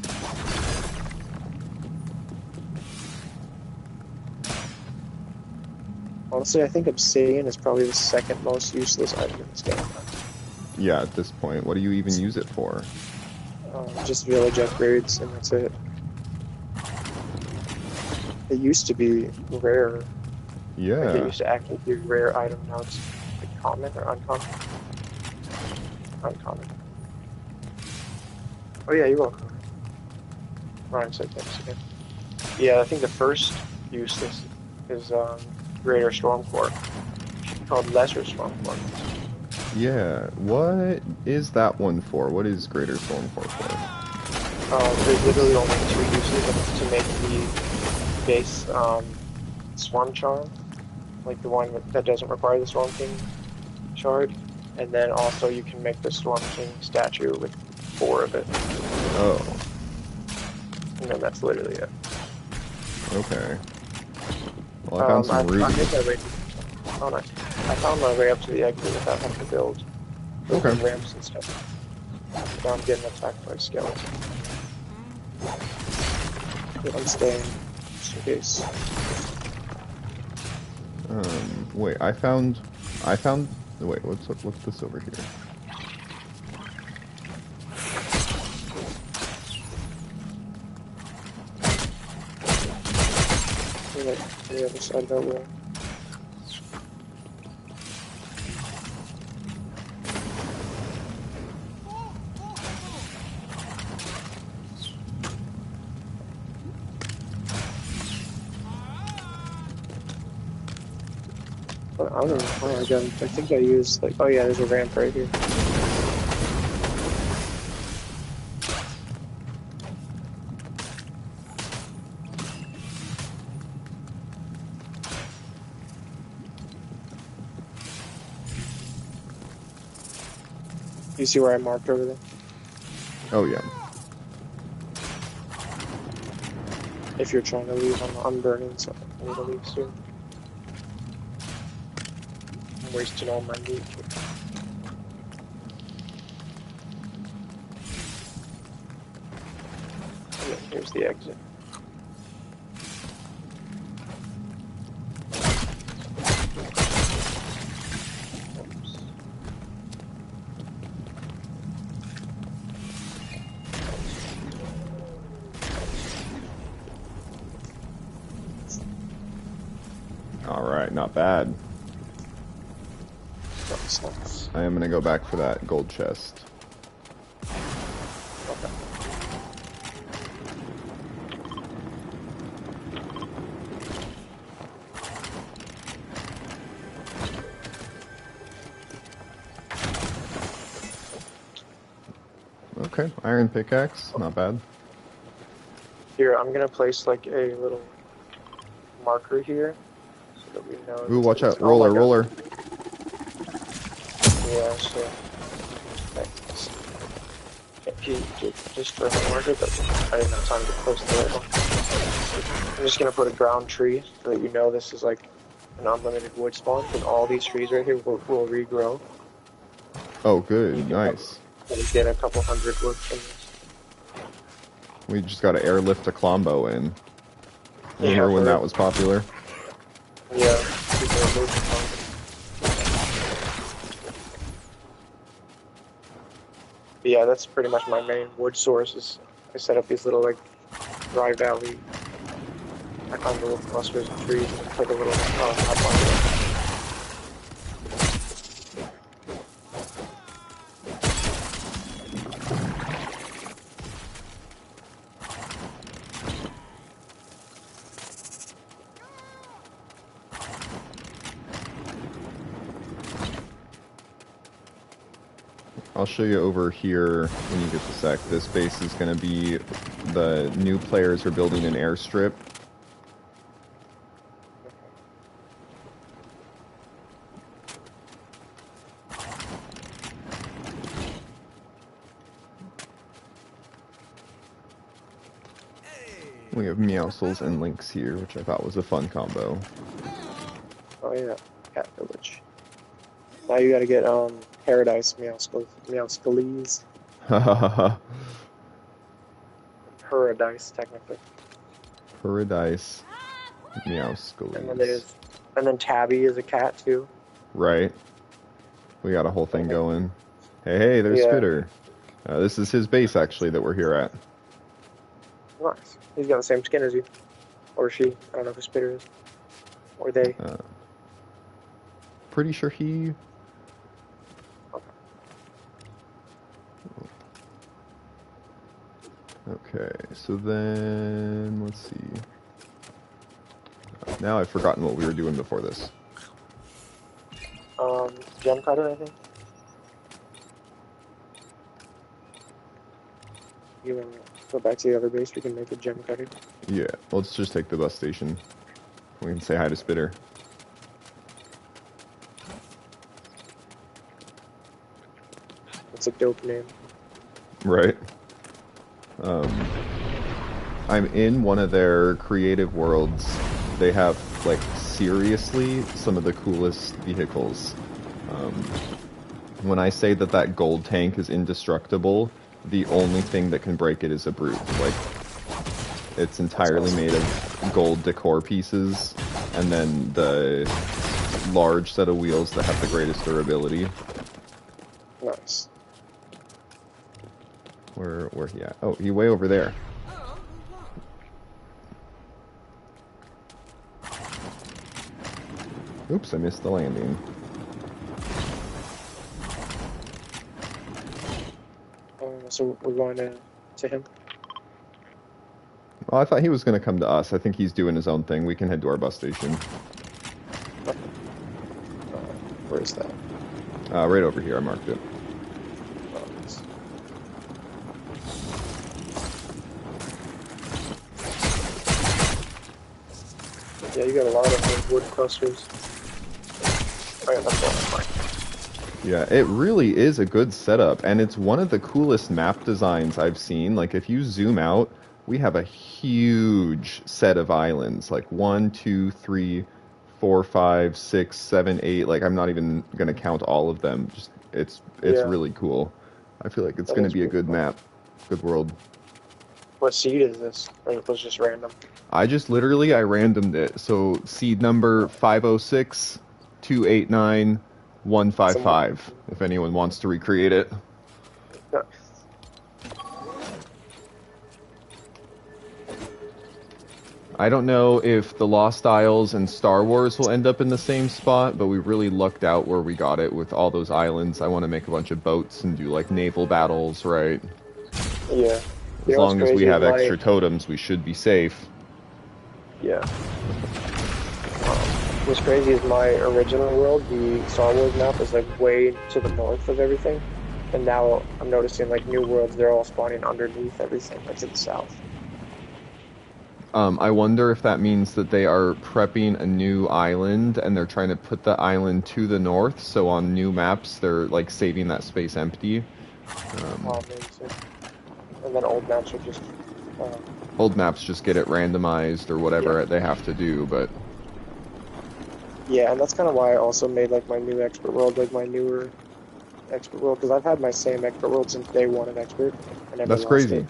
Honestly, I think obsidian is probably the second most useless item in this game. Yeah, at this point, what do you even use it for? Just village upgrades, and that's it. It used to be rare. Like, it Yeah. used to actually be a rare item. Now it's like common or uncommon. Uncommon. Oh yeah, you're welcome. Ryan said thanks again. Yeah, I think the first useless is greater storm core, called lesser storm core. Yeah. What is that one for? What is Greater Storm Core for? There's literally only two uses to make the base swarm charm, like the one that doesn't require the Storm King shard, and then also you can make the Storm King statue with 4 of it, Oh, and then that's literally it. okay. Well, I found some I rubies. think I way. Oh nice. I found my way up to the exit without having to build Okay. ramps and stuff. Now I'm getting attacked by skeletons. But I'm staying just in case. Wait, wait, what's this over here? Like the other side of that wall. But I don't know how I got. I think I used like. Oh yeah, there's a ramp right here. You see where I marked over there? Oh yeah. If you're trying to leave, I'm burning, so I need to leave soon. I'm wasting all my meat. Yeah, here's the exit. Oops. Alright, not bad. That's nice. I am gonna go back for that gold chest. Okay. Okay, iron pickaxe, not bad. Here, I'm gonna place like a little marker here so that we know. Ooh, watch out, Oh my roller, God. roller. Yeah, so. He just for the marker, but I didn't have time to post the right one. I'm just gonna put a ground tree so that you know this is like an unlimited wood spawn, and all these trees right here will regrow. Oh, good, nice. Get a couple hundred wood from this. We just gotta airlift a Klombo in. Yeah, Remember when for- that was popular? Yeah, people are moving on. But yeah, that's pretty much my main wood source. Is I set up these little like dry valley. I find little clusters of trees and put a little map on it. I'll show you over here when you get the sec. This base is gonna be the new players are building an airstrip. We have Meowscles and Lynx here, which I thought was a fun combo. Oh yeah, Cat Village. Now you gotta get Paradise Meowscles. Paradise technically. Paradise And then Meowscles. Tabby is a cat too. Right. We got a whole thing going. Hey, there's Yeah. Spitter. This is his base, actually, that we're here at. Nice. He's got the same skin as you. Or she. I don't know who Spitter is. Or they. Pretty sure he... Okay, so then... Let's see. Now I've forgotten what we were doing before this. Gem cutter, I think. You want to go back to the other base? We can make a gem cutter. Yeah, let's just take the bus station. We can say hi to Spitter. It's a dope name. Right. I'm in one of their creative worlds. They have, like, seriously some of the coolest vehicles. When I say that gold tank is indestructible, the only thing that can break it is a brute. Like, it's entirely made of gold decor pieces, and then the large set of wheels that have the greatest durability. Nice. Where he at? Oh, he way over there. Oops, I missed the landing. So we're going to him? Well, I thought he was going to come to us. I think he's doing his own thing. We can head to our bus station. Where is that? Right over here, I marked it. Nice. Yeah, you got a lot of wood clusters. Oh yeah, that's all fine. Yeah, it really is a good setup, and it's one of the coolest map designs I've seen. Like, if you zoom out, we have a huge set of islands. Like, 1, 2, 3, 4, 5, 6, 7, 8. Like, I'm not even gonna count all of them. Just it's really cool. I feel like it's gonna be a good map, good world. What seed is this? Or it was just random? I randomed it. So seed number 506 289 155. If anyone wants to recreate it. No. I don't know if the Lost Isles and Star Wars will end up in the same spot, but we really lucked out where we got it with all those islands. I want to make a bunch of boats and do like naval battles, right? Yeah. As long as we have extra totems, we should be safe. Yeah. What's crazy is my original world, the Star Wars map, is like way to the north of everything. And now I'm noticing like new worlds, they're all spawning underneath everything, like to the south. I wonder if that means that they are prepping a new island and they're trying to put the island to the north, so on new maps they're like saving that space empty. Maybe so. And then old maps are just... old maps just get it randomized or whatever they have to do, but... Yeah, and that's kind of why I also made like my new expert world, like my newer expert world, because I've had my same expert world since day one of expert. I never That's lost crazy. it.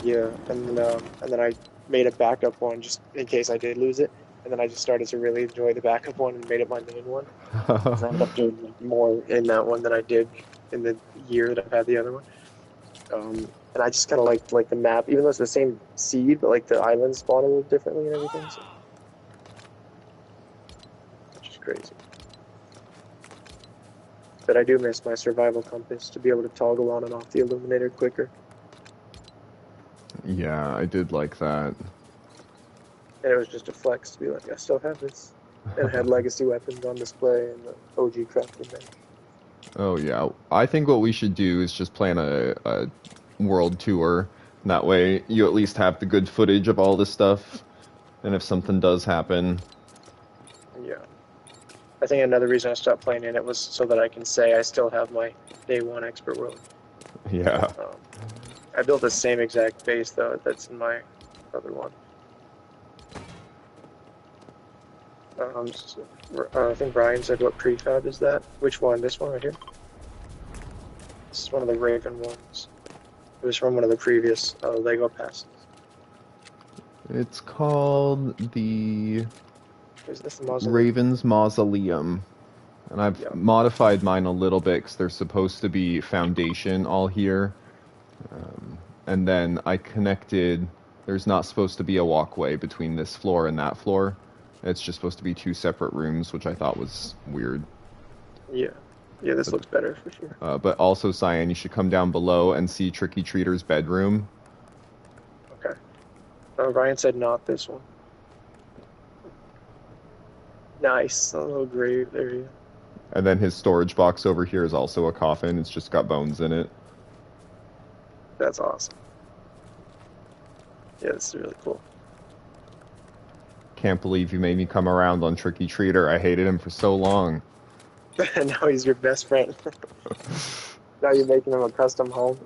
Yeah, and then I made a backup one just in case I did lose it, and then I just started to really enjoy the backup one and made it my main one. I ended up doing more in that one than I did in the year that I've had the other one. And I just kind of like the map, even though it's the same seed, but like the islands spawn a little differently and everything. So. Which is crazy. But I do miss my survival compass to be able to toggle on and off the illuminator quicker. Yeah, I did like that. And it was just a flex to be like, I still have this. And it had legacy weapons on display and the OG crafting bench. Oh yeah, I think what we should do is just plan a world tour. That way you at least have the good footage of all this stuff. And if something does happen... Yeah. I think another reason I stopped playing in it was so that I can say I still have my day one expert world. Yeah. I built the same exact base though that's in my other one. I think Brian said, what prefab is that? Which one? This one right here? This is one of the Raven ones. It was from one of the previous Lego passes. It's called the Is this the mausoleum? Raven's Mausoleum. And I've modified mine a little bit because there's supposed to be foundation all here. And then I connected, there's not supposed to be a walkway between this floor and that floor. It's just supposed to be two separate rooms, which I thought was weird. Yeah. Yeah, this looks better for sure. But also, Cyan, you should come down below and see Tricky Treater's bedroom. Okay. Ryan said not this one. Nice. A little grave area. And then his storage box over here is also a coffin. It's just got bones in it. That's awesome. Yeah, this is really cool. Can't believe you made me come around on Tricky Treater. I hated him for so long. And now he's your best friend. Now you're making him a custom home.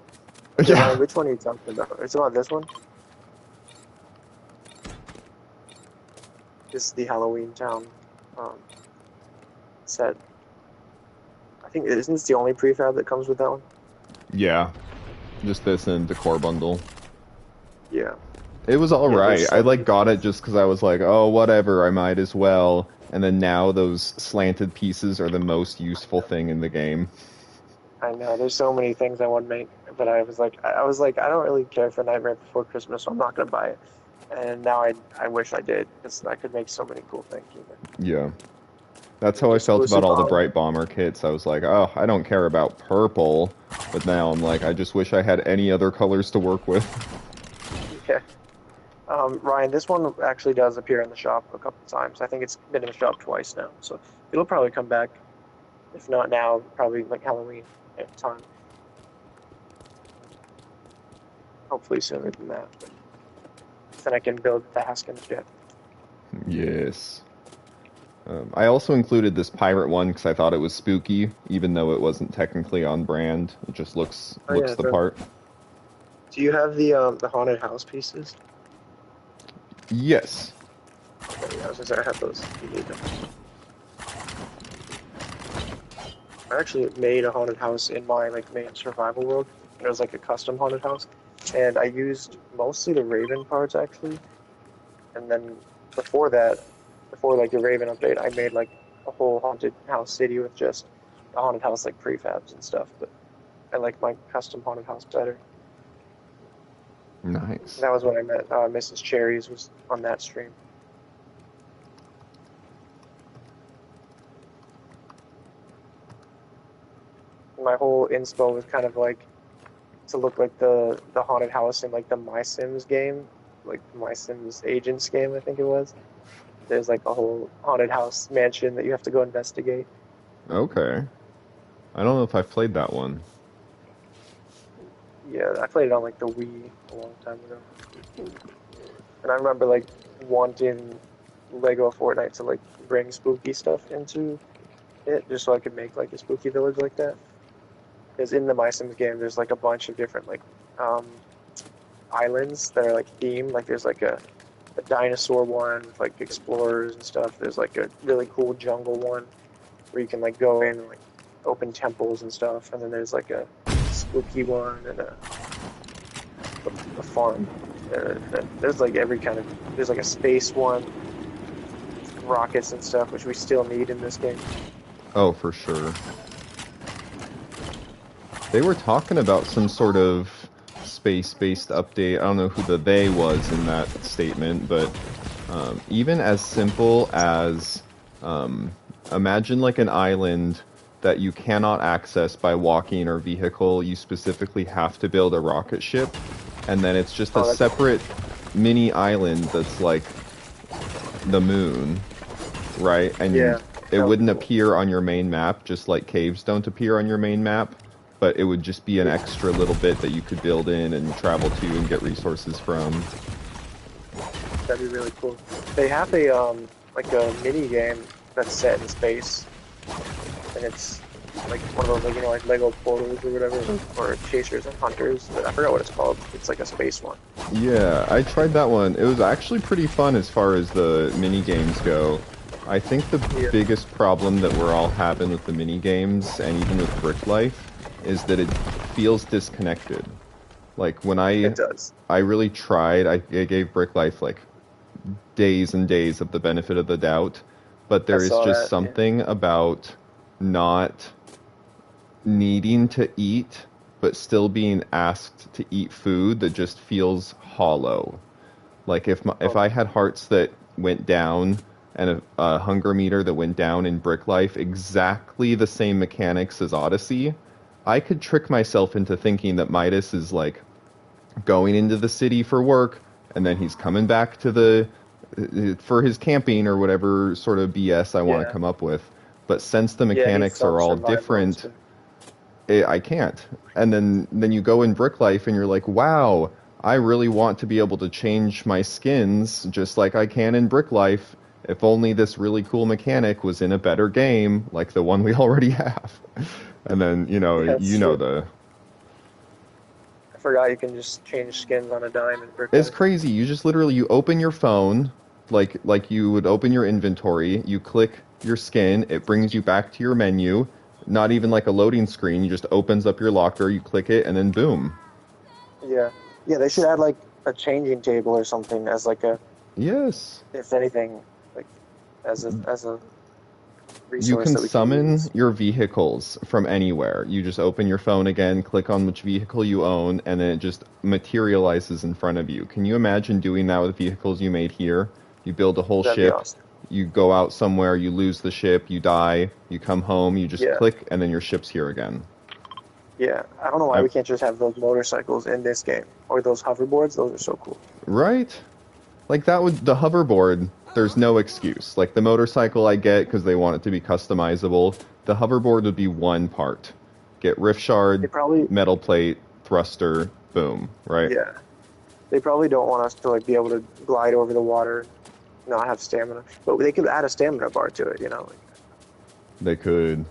Yeah. Ryan, which one are you talking about? Are you talking about this one? This is the Halloween Town set. I think, isn't this the only prefab that comes with that one? Yeah. Just this and decor bundle. Yeah. It was alright. I got it just because I was like, oh, whatever, I might as well. And then now those slanted pieces are the most useful thing in the game. I know, there's so many things I want to make, but I was like, I don't really care for Nightmare Before Christmas, so I'm not going to buy it. And now I wish I did, because I could make so many cool things with it. Yeah. That's how I felt about all the Bright Bomber kits. I was like, oh, I don't care about purple. But now I'm like, I just wish I had any other colors to work with. Yeah. Ryan, this one actually does appear in the shop a couple times. I think it's been in the shop twice now, so it'll probably come back. If not now, probably like Halloween time. Hopefully sooner than that. But then I can build the Haskins jet. Yes. I also included this pirate one because I thought it was spooky, even though it wasn't technically on brand. It just looks the part. Do you have the haunted house pieces? Yes. Okay, yeah, I was gonna say I have those. You need them. I actually made a haunted house in my main survival world. It was like a custom haunted house, and I used mostly the Raven parts actually. And then before that, before the Raven update, I made like a whole haunted house city with just a haunted house prefabs and stuff. But I like my custom haunted house better. Nice. That was when I met Mrs. Cherries, was on that stream. My whole inspo was kind of to look like the haunted house in the My Sims game, like the My Sims Agents game, I think it was. There's a whole haunted house mansion that you have to go investigate. Okay. I don't know if I've played that one. Yeah, I played it on the Wii a long time ago. And I remember wanting Lego Fortnite to bring spooky stuff into it, just so I could make a spooky village like that. Because in the My Sims game, there's a bunch of different islands that are themed. There's a dinosaur one with explorers and stuff. There's a really cool jungle one where you can go in and open temples and stuff. And then there's a spooky one and a farm. There's every kind of, there's a space one, rockets and stuff, which we still need in this game. Oh, for sure. They were talking about some sort of space-based update. I don't know who the they was in that statement, but even as simple as imagine an island that you cannot access by walking or vehicle. You specifically have to build a rocket ship, and then it's just a separate mini island that's the moon, right? And it wouldn't appear on your main map, just like caves don't appear on your main map. But it would just be an extra little bit that you could build in and travel to and get resources from. That'd be really cool. They have a a mini game that's set in space, and it's like one of those, like, you know, like Lego portals or whatever, or chasers and hunters. But I forgot what it's called. It's like a space one. Yeah, I tried that one. It was actually pretty fun as far as the mini games go. I think the Yeah, biggest problem that we're all having with the mini games and even with Brick Life is that it feels disconnected. Like when it does. I really tried, I gave Brick Life like days and days of the benefit of the doubt, but I there is saw just that. Yeah. something about not needing to eat but still being asked to eat food that just feels hollow. Like if Oh, I had hearts that went down and a hunger meter that went down in Brick Life, exactly the same mechanics as Odyssey, I could trick myself into thinking that Midas is like going into the city for work and then he's coming back to the for his camping or whatever sort of BS I want to yeah. come up with. But since the Yeah, he's mechanics are all self-survivalist. different, I can't. And then you go in Brick Life and you're like, wow, I really want to be able to change my skins just like I can in Brick Life. If only this really cool mechanic was in a better game like the one we already have. And then, Yeah, that's you know true. the I forgot you can just change skins on a dime in Brick it's Life. crazy. You just literally you open your phone like you would open your inventory, you click your skin, it brings you back to your menu. Not even like a loading screen, you just opens up your locker, you click it and then boom. Yeah. Yeah, they should add like a changing table or something as like a, Yes. if anything, like as a You resource can that we can summon use. your vehicles from anywhere. You just open your phone again, click on which vehicle you own, and then it just materializes in front of you. Can you imagine doing that with vehicles you made here? You build a whole That'd be ship, awesome. you go out somewhere, you lose the ship, you die, you come home, you just Yeah. click, and then your ship's here again. Yeah. I don't know why I, we can't just have those motorcycles in this game or those hoverboards. Those are so cool. right? Like that would the hoverboard. There's no excuse. Like the motorcycle, I get because they want it to be customizable. The hoverboard would be one part. Get rift They shard, probably, metal plate, thruster, boom. Right? yeah, they probably don't want us to like be able to glide over the water, not have stamina, but they could add a stamina bar to it. You know, like, They could.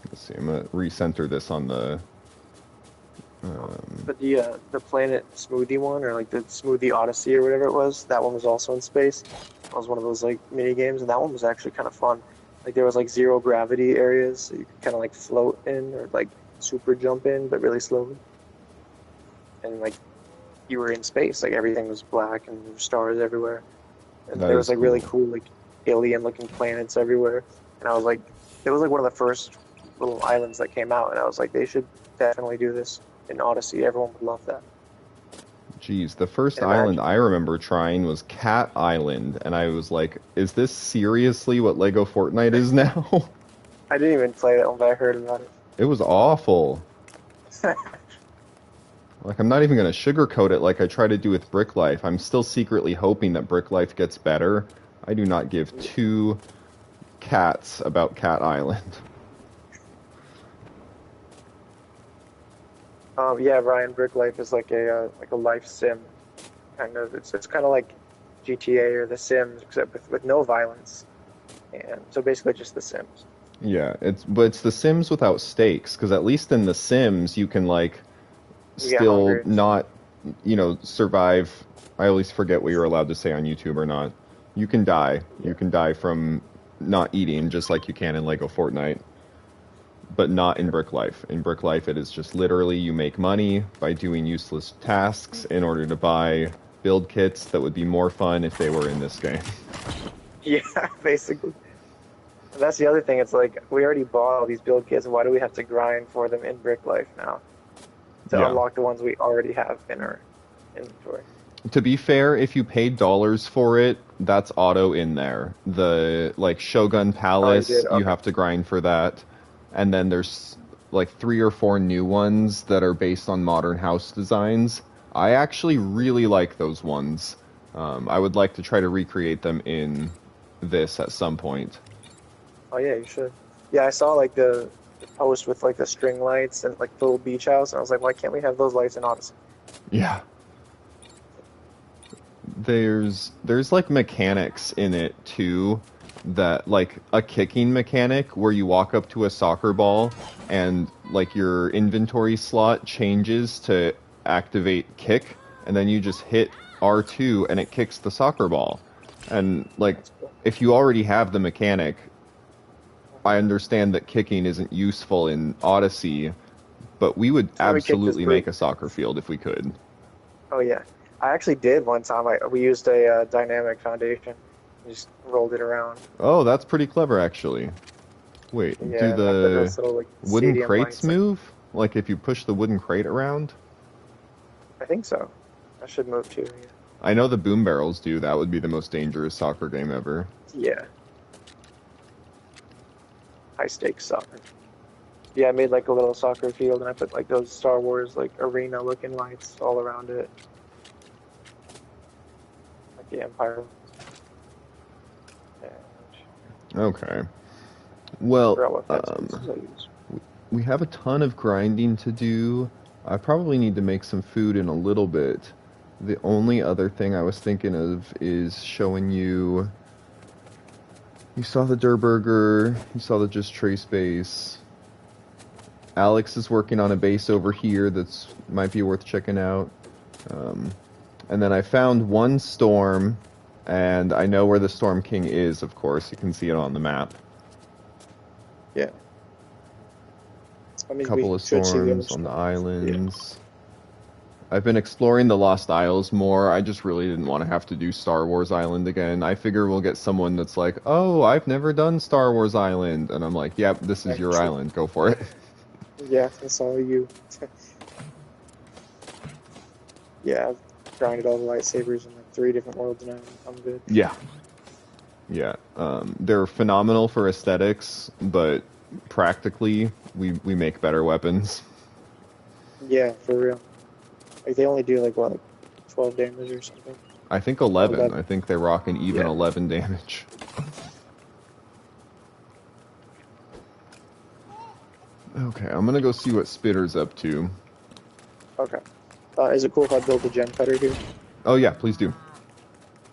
Let's see. I'm gonna recenter this on the. Um, but the Planet Smoothie one, or like the Smoothie Odyssey or whatever it was, that one was also in space. That was one of those like mini games, and that one was actually kind of fun. Like there was like zero gravity areas, so you could kind of like float in or like super jump in, but really slowly. And like you were in space, like everything was black and there were stars everywhere, and that there was is like really cool. cool like alien looking planets everywhere. And I was like, it was like one of the first little islands that came out, and I was like, they should definitely do this in Odyssey. Everyone would love that. Geez, the first And island imagine, I remember trying was Cat Island, and I was like, is this seriously what Lego Fortnite is now? I didn't even play that one, but I heard about it. It was awful. Like, I'm not even going to sugarcoat it like I try to do with Brick Life. I'm still secretly hoping that Brick Life gets better. I do not give two cats about Cat Island. Yeah, Ryan, Brick Life is like a life sim kind of. It's kind of like GTA or The Sims, except with no violence, and so basically just The Sims. Yeah, but it's The Sims without stakes, because at least in The Sims you can like You get still hungry and stuff. not, survive. I always forget what you're allowed to say on YouTube or not. You can die. You Yeah, can die from not eating, just like you can in Lego Fortnite, but not in true. Brick Life. In Brick Life, it is just literally you make money by doing useless tasks in order to buy build kits that would be more fun if they were in this game. Yeah, basically. And that's the other thing. It's like we already bought all these build kits. Why do we have to grind for them in Brick Life now to Yeah. unlock the ones we already have in our inventory? To be fair, if you paid dollars for it, that's auto in there. The like Shogun Oh, you Palace, did? you Okay. have to grind for that. And then there's like three or four new ones that are based on modern house designs. I actually really like those ones. I would like to try to recreate them in this at some point. Oh yeah, you should. Yeah, I saw like the post with like the string lights and like the little beach house, and I was like, why can't we have those lights in Odyssey? Yeah. there's like mechanics in it too, that like a kicking mechanic where you walk up to a soccer ball and like your inventory slot changes to activate kick, and then you just hit R2 and it kicks the soccer ball. And like That's cool. if you already have the mechanic, I understand that kicking isn't useful in Odyssey, but we would Let me kick this absolutely brute. make a soccer field if we could. Oh yeah, I actually did one time. We used a dynamic foundation, just rolled it around. Oh, that's pretty clever actually. Wait, do Yeah, and I put the those little like wooden stadium crates lights. And move? Like if you push the wooden crate around? I think so. I should move too. I know the boom barrels do. That would be the most dangerous soccer game ever. Yeah, high stakes soccer. Yeah, I made like a little soccer field, and I put like those Star Wars like arena looking lights all around it, like the Empire. And Okay. I Well, forgot what fence pieces I used. we have a ton of grinding to do. I probably need to make some food in a little bit. The only other thing I was thinking of is showing you. You saw the Durr Burger. You saw the Just Trace base. Alex is working on a base over here that's might be worth checking out. Um, and then I found one storm, and I know where the Storm King is, of course. You can see it on the map. Yeah, I A mean we couple of should see the other storms on the stuff. Yeah, islands. I've been exploring the Lost Isles more. I just really didn't want to have to do Star Wars Island again. I figure we'll get someone that's like, oh, I've never done Star Wars Island. And I'm like, yep, this is your actually, island. Go for it. yeah, that's all you. Yeah, I've grinded all the lightsabers in like 3 different worlds now. I'm good. Yeah. Yeah. They're phenomenal for aesthetics, but practically, we make better weapons. Yeah, for real. Like they only do like what, like 12 damage or something. I think Or 11. 11. I think they rock an even Yeah. 11 damage. Okay, I'm gonna go see what Spitter's up to. Okay. Is it cool if I build a gem cutter here? Oh yeah, please do.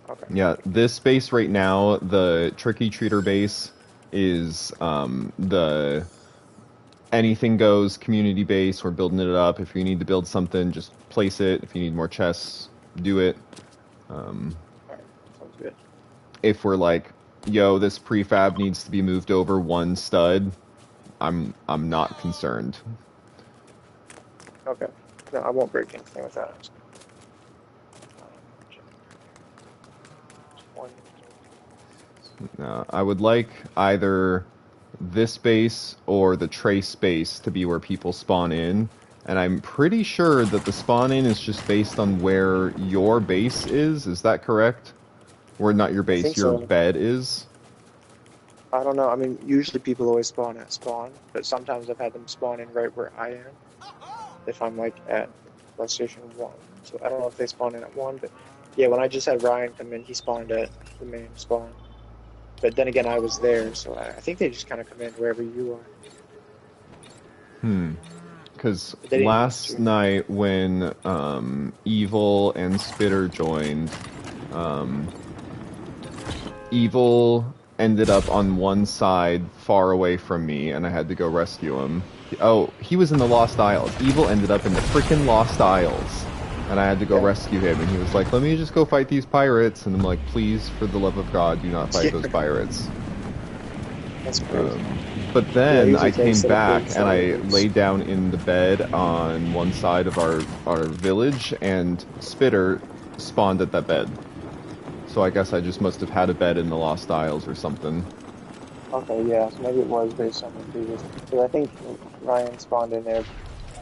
Okay. Yeah, this base right now, the Tricky Treater base, is the anything goes community base. We're building it up. If you need to build something, just place it. If you need more chests, do it. Alright. Sounds good. If we're like, yo, this prefab needs to be moved over one stud, I'm not concerned. Okay. No, I won't break anything with that. I would like either this base or the trace base to be where people spawn in. And I'm pretty sure that the spawn in is just based on where your base is. Is that correct? Or not your I base, think your so. bed is? I don't know. I mean, usually people always spawn at spawn, but sometimes I've had them spawn in right where I am. If I'm like at station 1. So I don't know if they spawn in at 1, but yeah, when I just had Ryan come in, he spawned at the main spawn. But then again, I was there, so I think they just kind of come in wherever you are. Because But they didn't have last to. night when Evil and Spitter joined, Evil ended up on one side far away from me, and I had to go rescue him. Oh, he was in the Lost Isles. Evil ended up in the freaking Lost Isles, and I had to go Yeah. rescue him. And he was like, "Let me just go fight these pirates." And I'm like, "Please, for the love of God, do not fight Yeah. those pirates." That's crazy. But Yeah, then usually I they came set up back big and I fires. laid down in the bed on one side of our village, and Spitter spawned at that bed. So I guess I just must have had a bed in the Lost Isles or something. Okay, yeah, so maybe it was based on the previous. Because I think Ryan spawned in there.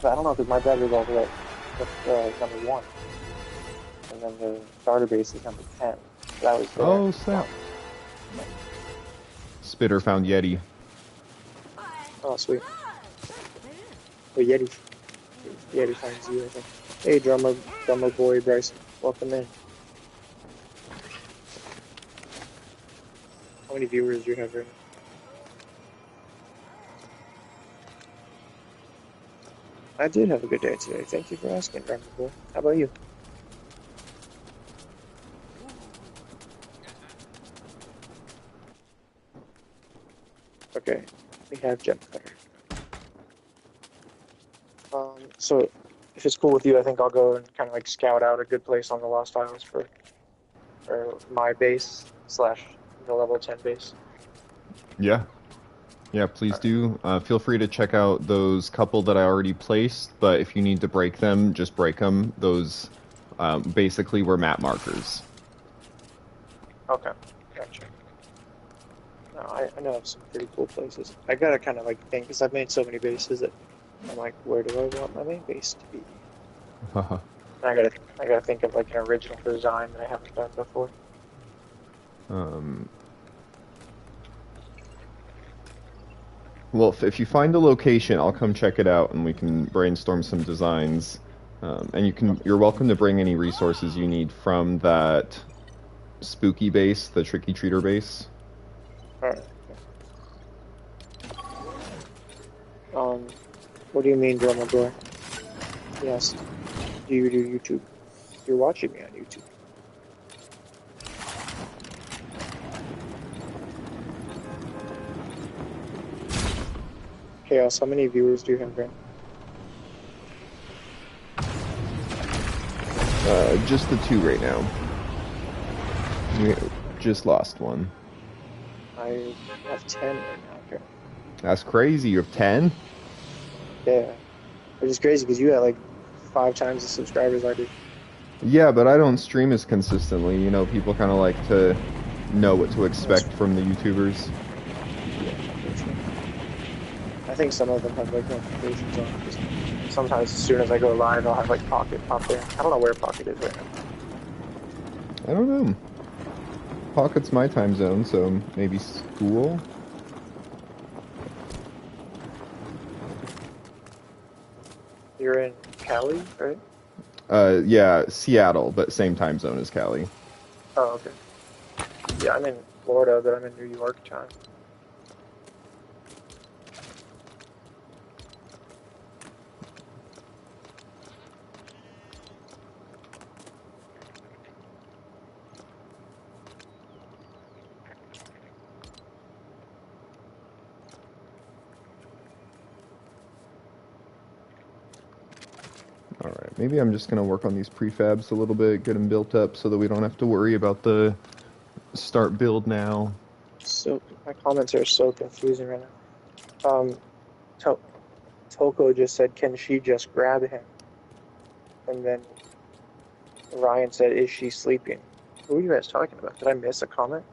But I don't know, because my bed was all the way at number 1. And then the starter base is number 10. That was there. Oh snap! Spitter found Yeti. Oh, sweet. Oh, Yeti. Yeti finds you, I think. Hey, drummer boy Bryson. Welcome in. How many viewers do you have right now? I did have a good day today. Thank you for asking, drummer boy. How about you? Okay, we have jet cutter. So if it's cool with you, I think I'll go and kind of like scout out a good place on the Lost Isles for my base slash the level 10 base. Yeah. Yeah, please All right. do. Feel free to check out those couple that I already placed, but if you need to break them, just break them. Those basically were map markers. Okay, gotcha. No, I know of some pretty cool places. I gotta kind of like think because I've made so many bases that I'm like, where do I want my main base to be? I gotta think of like an original design that I haven't done before. um, well, if you find a location, I'll come check it out and we can brainstorm some designs. And you're welcome to bring any resources you need from that spooky base, the tricky treater base. All right. Um, what do you mean, drummer boy? Yes. Do you do YouTube? You're watching me on YouTube. Chaos, how many viewers do you have, Grant? Just the two right now. We just lost one. I have 10 right now, apparently. That's crazy. You have 10? Yeah. Which is crazy because you have like 5 times the subscribers I do. Yeah, but I don't stream as consistently. You know, people kind of like to know what to That's, expect from the YouTubers. yeah, for sure. I think some of them have like notifications on. Just sometimes as soon as I go live, I'll have like Pocket pop there. I don't know where Pocket is right now. I don't know. Pocket's my time zone, so maybe school? You're in Cali, right? Yeah, Seattle, but same time zone as Cali. Oh, okay. Yeah, I'm in Florida, but I'm in New York time. Alright, maybe I'm just gonna work on these prefabs a little bit, get them built up so that we don't have to worry about the start build now. So my comments are so confusing right now. To Toko just said, "Can she just grab him?" And then Ryan said, "Is she sleeping?" Who are you guys talking about? Did I miss a comment?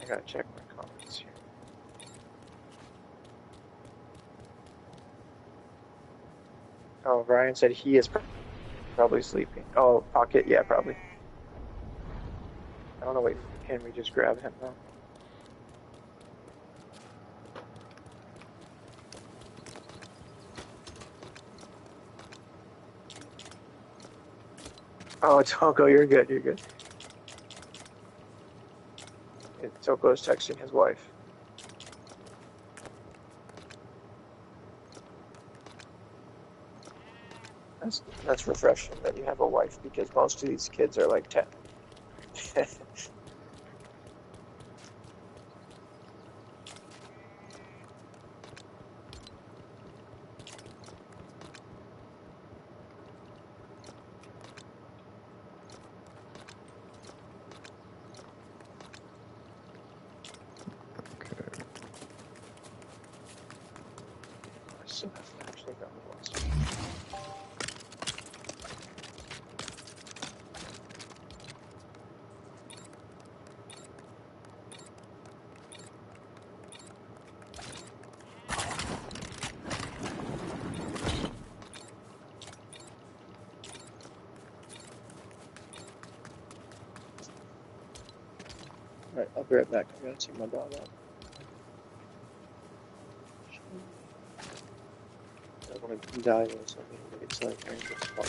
I gotta check my comments here. Oh, Ryan said he is probably sleeping. Oh, Pocket, yeah, probably. I don't know. Wait, can we just grab him now? Oh, Toko, you're good. You're good. Toko is texting his wife. That's refreshing that you have a wife because most of these kids are like 10. Okay. I still haven't actually done the last one. All right, I'll be right back. I gotta take my dog out. I want to die or something, but it's like very difficult.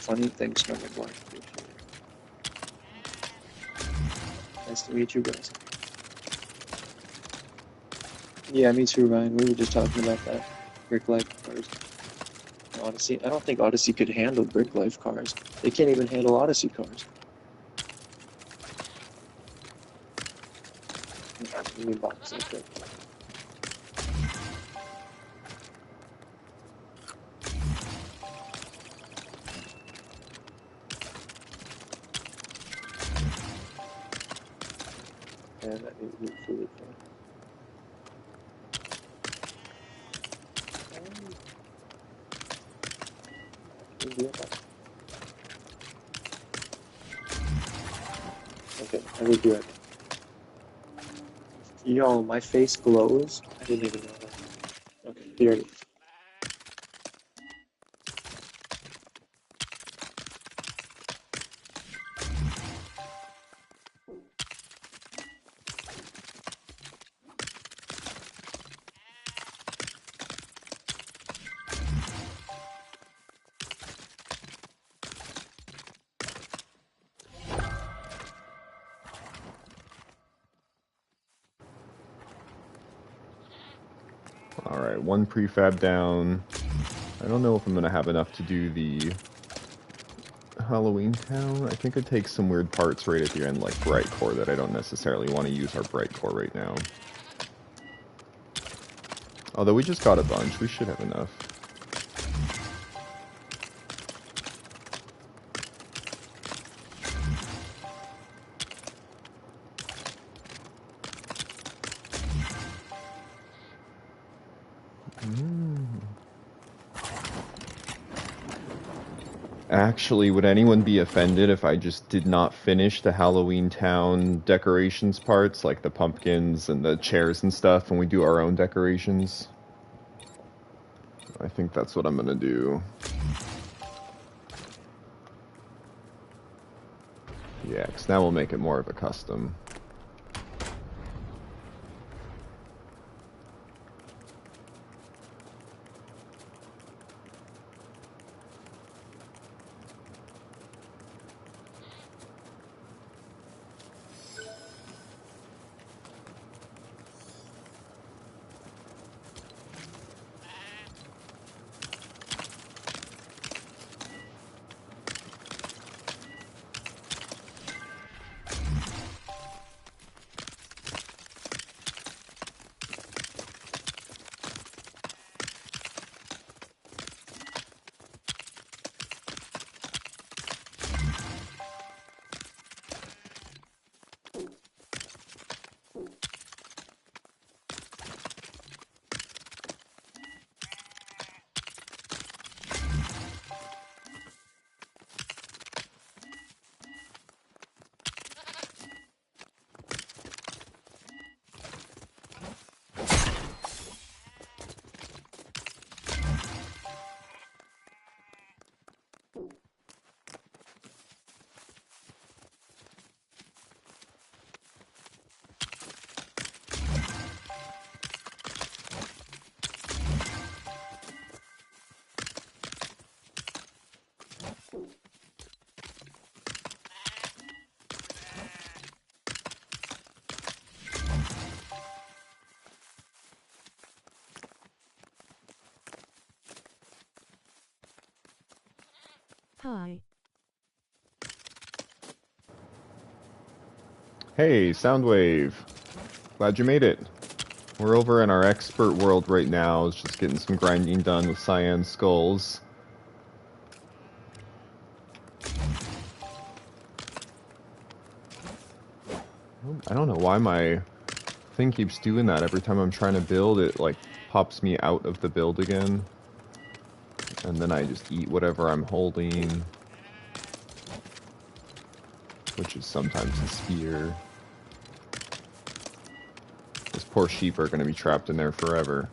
funny thing, Snowboard. Nice to meet you guys. Yeah, me too, Ryan. We were just talking about that. Brick Life cars. Odyssey. I don't think Odyssey could handle Brick Life cars. They can't even handle Odyssey cars. Let me box real quick. And that needs to be food. Okay, I will do it. Yo, my face glows. I didn't even know that. Okay, here it is. Alright, one prefab down. I don't know if I'm going to have enough to do the Halloween Town. I think it takes some weird parts right at the end, like Bright Core, that I don't necessarily want to use our Bright Core right now. Although we just got a bunch, we should have enough. Actually, would anyone be offended if I just did not finish the Halloween Town decorations parts, like the pumpkins and the chairs and stuff, when we do our own decorations? I think that's what I'm gonna do. Yeah, because now we'll make it more of a custom. Hi. Hey, Soundwave. Glad you made it. We're over in our expert world right now. It's just getting some grinding done with cyan skulls. I don't know why my thing keeps doing that. Every time I'm trying to build, it like pops me out of the build again. And then I just eat whatever I'm holding. Which is sometimes a spear. Those poor sheep are going to be trapped in there forever.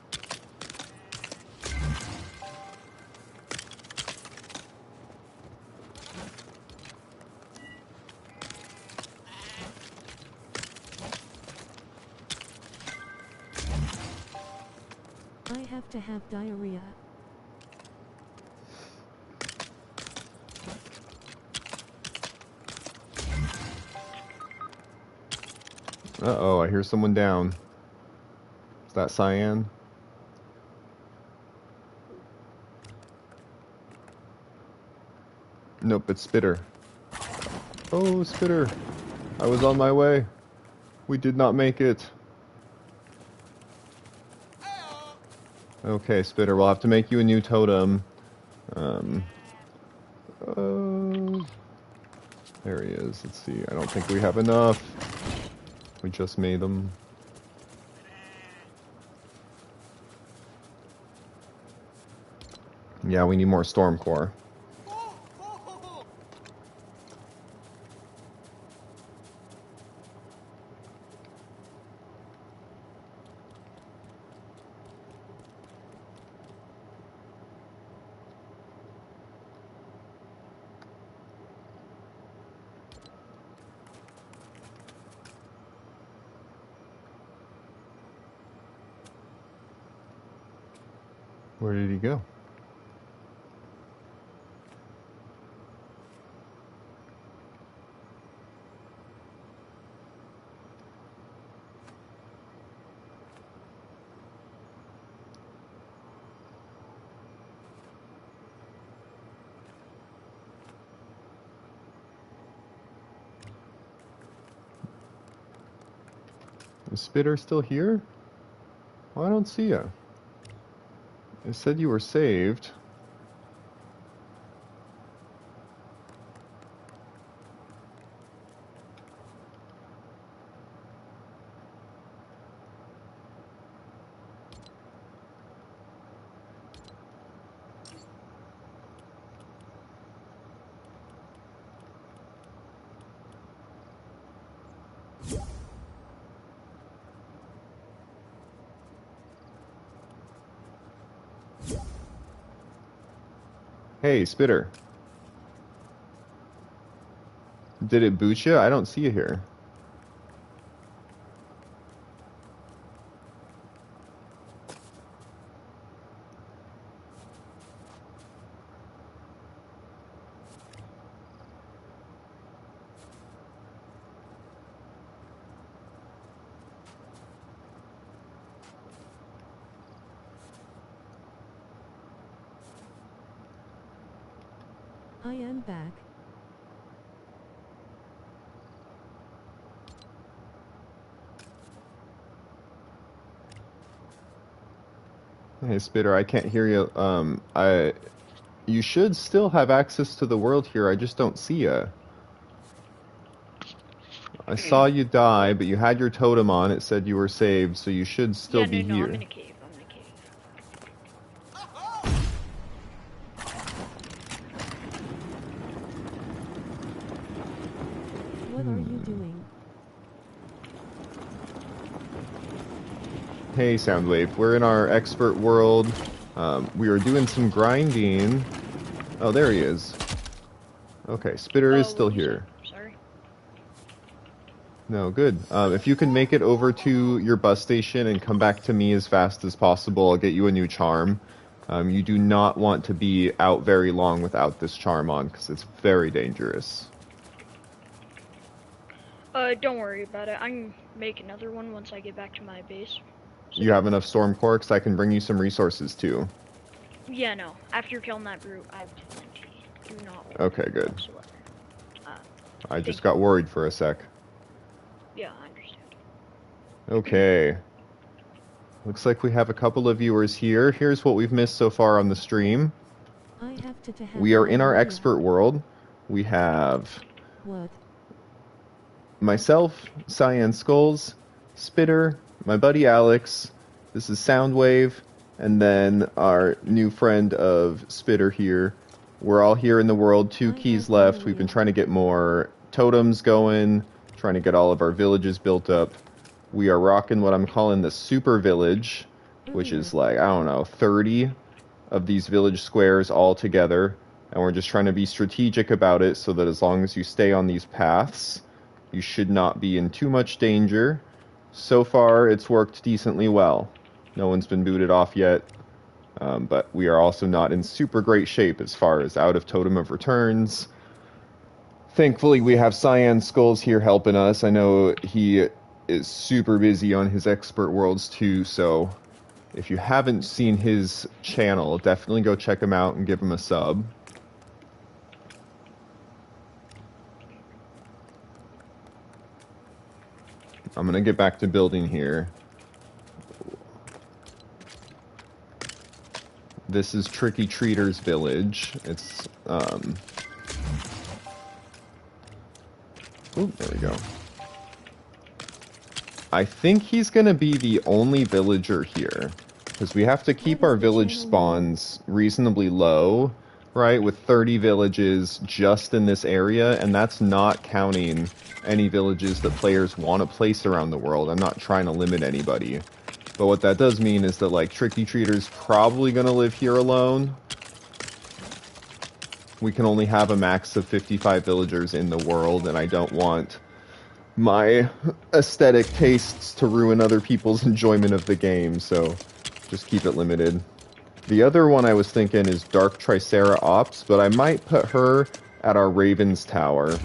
I have to have diarrhea. Uh-oh, I hear someone down. Is that Cyan? Nope, it's Spitter. Oh, Spitter. I was on my way. We did not make it. Okay, Spitter, we'll have to make you a new totem. Um, there he is. Let's see. I don't think we have enough. We just made them. Yeah, we need more storm core. Where did he go? Is Spitter still here? Well, I don't see ya. It said you were saved. Hey, Spitter. Did it boot you? I don't see you here. I am back. Hey, Spitter, I can't hear you. You should still have access to the world here. I just don't see you. I saw you die, but you had your totem on. It said you were saved, so you should still be no, here. I'm in a cave. I'm in a cave. What are you doing? Hey, Soundwave. We're in our expert world. We are doing some grinding. Oh, there he is. Okay, Spitter is still here. Sorry. No, good. If you can make it over to your bus station and come back to me as fast as possible, I'll get you a new charm. You do not want to be out very long without this charm on, because it's very dangerous. Don't worry about it. I can make another one once I get back to my base. So You have enough storm core, 'cause I can bring you some resources too. yeah, no. After killing that brute, I have plenty. Do not worry. Okay, good. Whatsoever. I just got worried for a sec. Yeah, I understand. Okay. Looks like we have a couple of viewers here. Here's what we've missed so far on the stream. I have to have We are in our idea. expert world. We have What? myself, Cyan Skulls, Spitter, my buddy Alex, this is Soundwave, and then our new friend of Spitter here. We're all here in the world, 2 keys left. We've been trying to get more totems going, trying to get all of our villages built up. We are rocking what I'm calling the super village, which is like, I don't know, 30 of these village squares all together. And we're just trying to be strategic about it so that as long as you stay on these paths, you should not be in too much danger. So far, it's worked decently well. No one's been booted off yet. But we are also not in super great shape as far as out of Totem of Returns. Thankfully, we have Cyan Skulls here helping us. I know he is super busy on his Expert Worlds too, so if you haven't seen his channel, definitely go check him out and give him a sub. I'm gonna get back to building here. This is Tricky Treater's village. It's, Ooh, there we go. I think he's gonna be the only villager here, because we have to keep our village spawns reasonably low, right, with 30 villages just in this area, and that's not counting any villages that players want to place around the world. I'm not trying to limit anybody. But what that does mean is that, like, Tricky Treater's probably gonna live here alone. We can only have a max of 55 villagers in the world, and I don't want my aesthetic tastes to ruin other people's enjoyment of the game, so just keep it limited. The other one I was thinking is Dark Tricera Ops, but I might put her at our Raven's Tower.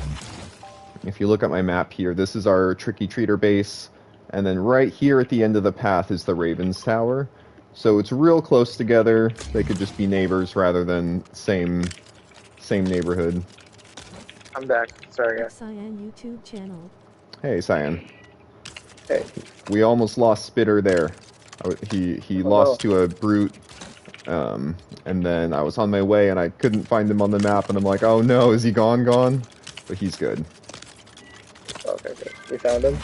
If you look at my map here, this is our Tricky Treater base, and then right here at the end of the path is the Raven's Tower. So it's real close together. They could just be neighbors rather than same neighborhood. I'm back. Sorry, guys. Cyan YouTube channel. Hey, Cyan. Hey. We almost lost Spitter there. He lost to a brute, and then I was on my way and I couldn't find him on the map, and I'm like, oh no, is he gone? But he's good. Okay, good. We found him?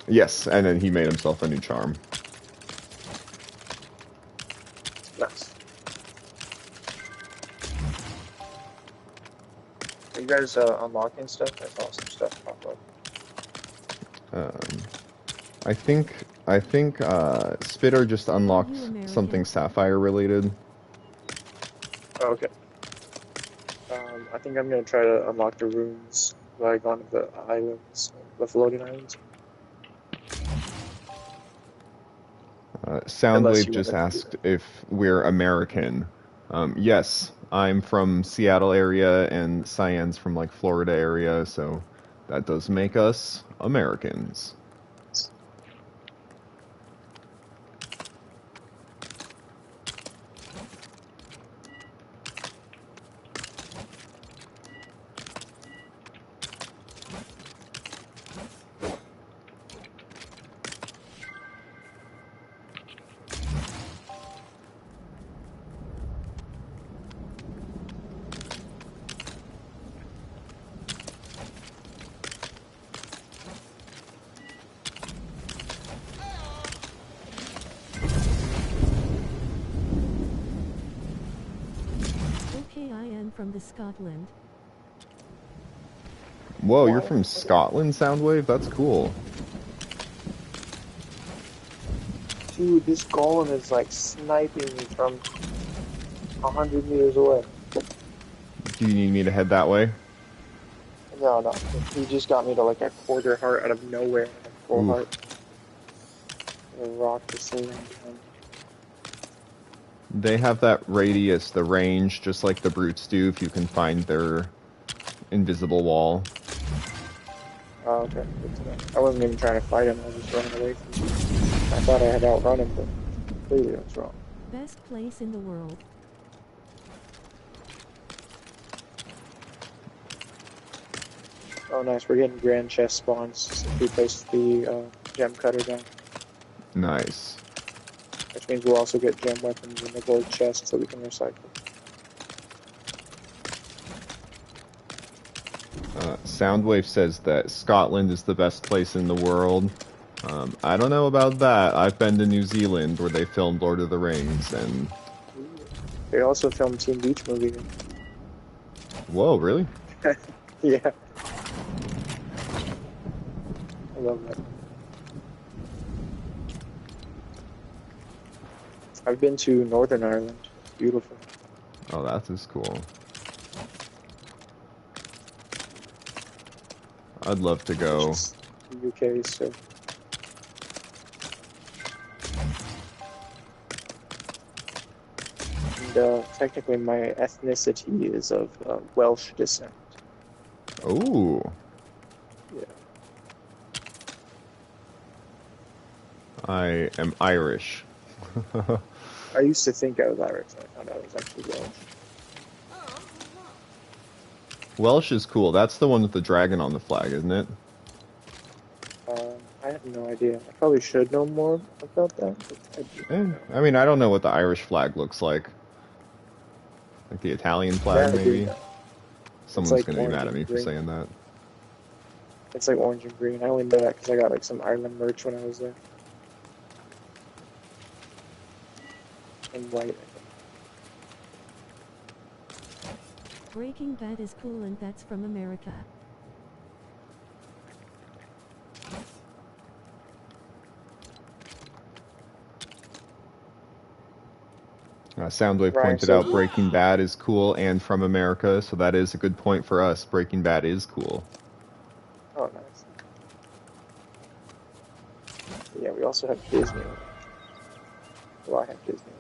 Yes, and then he made himself a new charm. Nice. Are you guys unlocking stuff? I saw some stuff pop up. I think Spitter just unlocked something Sapphire related. Oh, okay. I think I'm gonna try to unlock the rooms, like on the islands, the floating islands. Soundwave just asked if we're American. Yes, I'm from Seattle area, and Cyan's from like Florida area, so that does make us Americans. From the Scotland. Whoa, you're from Scotland, Soundwave? That's cool. Dude, this golem is like sniping me from 100 meters away. Do you need me to head that way? No. He just got me to like a quarter heart out of nowhere. A full heart. A rock just sitting behind. They have that radius, the range, just like the brutes do, if you can find their invisible wall. Oh, okay. Good to know. I wasn't even trying to fight him, I was just running away from him. I thought I had outrun him, but clearly I was wrong. Best place in the world. Oh, nice. We're getting grand chest spawns since we placed the gem cutter down. Nice. Which means we'll also get gem weapons in the gold chest so we can recycle. Soundwave says that Scotland is the best place in the world. I don't know about that. I've been to New Zealand where they filmed Lord of the Rings, and... They also filmed Teen Beach Movie. Whoa, really? Yeah. I love that. I've been to Northern Ireland. It's beautiful. Oh, that is cool. I'd love to go. The UK, so... And technically my ethnicity is of Welsh descent. Ooh. Yeah. I am Irish. I used to think I was Irish. I found out I was actually Welsh. Welsh is cool. That's the one with the dragon on the flag, isn't it? I have no idea. I probably should know more about that. But I do not know. I mean, I don't know what the Irish flag looks like. Like the Italian That flag, I do maybe? know. It's Someone's like gonna be orange mad at and me for green. saying that. It's like orange and green. I only know that because I got like some Ireland merch when I was there. And white, I think. Breaking Bad is cool and that's from America. Soundwave Ryan pointed said, out Breaking Bad is cool and from America, so that is a good point for us. Breaking Bad is cool. oh, nice. Yeah, we also have Disney. Well, I have Disney.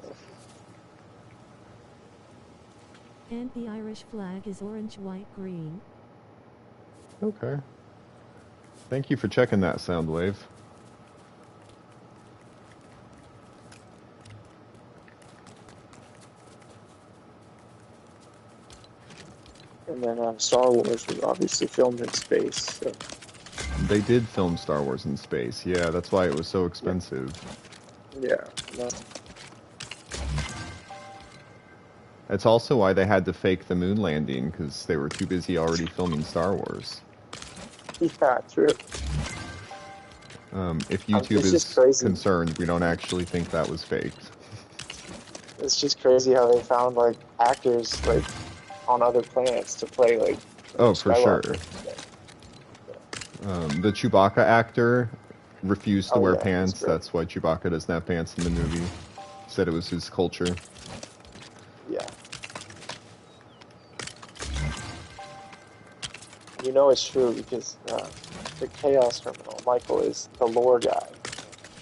And the Irish flag is orange, white, green. Okay. Thank you for checking that, Soundwave. And then Star Wars was obviously filmed in space. So. They did film Star Wars in space. Yeah, that's why it was so expensive. Yeah. No. That's also why they had to fake the moon landing, because they were too busy already filming Star Wars. Yeah, true. If YouTube It's just is crazy. concerned, we don't actually think that was faked. It's just crazy how they found like actors like on other planets to play like Oh, for sure. Skywalker. The Chewbacca actor refused to Oh, wear yeah, that's pants. great. That's why Chewbacca doesn't have pants in the movie. Said it was his culture. Yeah. You know it's true because the Chaos Criminal, Michael, is the lore guy,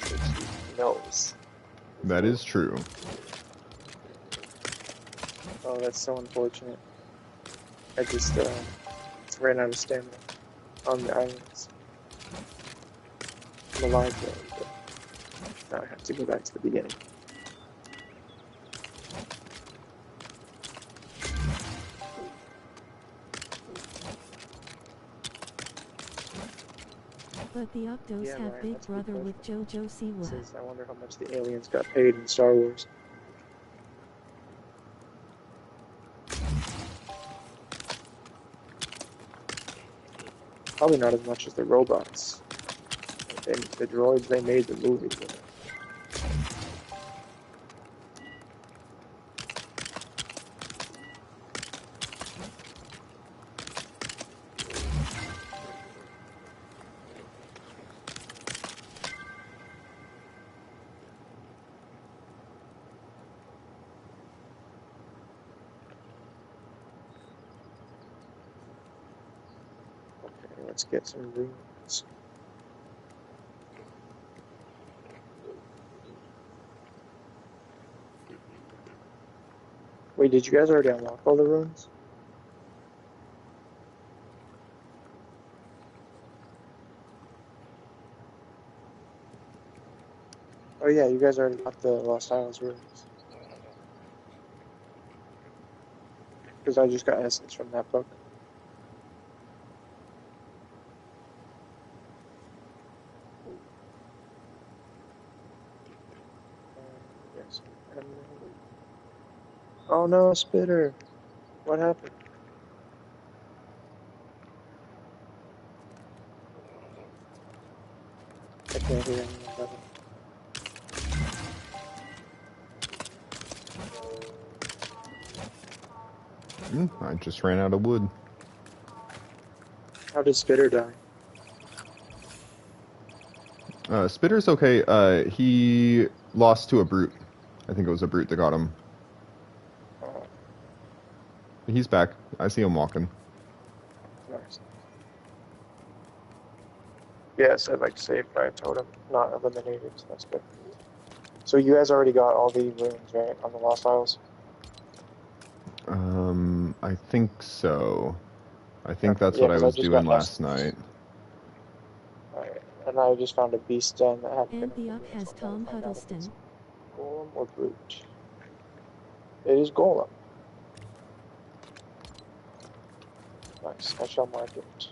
which he knows. That is true. Oh, that's so unfortunate. I just ran out of stamina on the islands. I'm alive though, but now I have to go back to the beginning. But the Octos Yeah, have Ryan, Big that's a good Brother with question. JoJo Siwa. Says, I wonder how much the aliens got paid in Star Wars. Probably not as much as the robots. The droids they made the movies with. Okay, let's get some runes. Wait, did you guys already unlock all the runes? Oh yeah, you guys already got the Lost Isles runes. Because I just got essence from that book. Yes. Oh no, Spitter! What happened? I can't hear anyone, brother. I just ran out of wood. How did Spitter die? Spitter's okay. He lost to a brute. I think it was a brute that got him. Oh, He's back. I see him walking. nice. Yes, I'd like saved by a totem, not eliminated, so that's good. So you guys already got all the runes, right, on the Lost Isles? I think so. I think Okay, that's yeah, what I 'cause was just doing got last essence. night. Alright, And I just found a beast den that happened. And the up has Tom Huddleston. Golem or brute? It is golem. Nice. I shall mark it.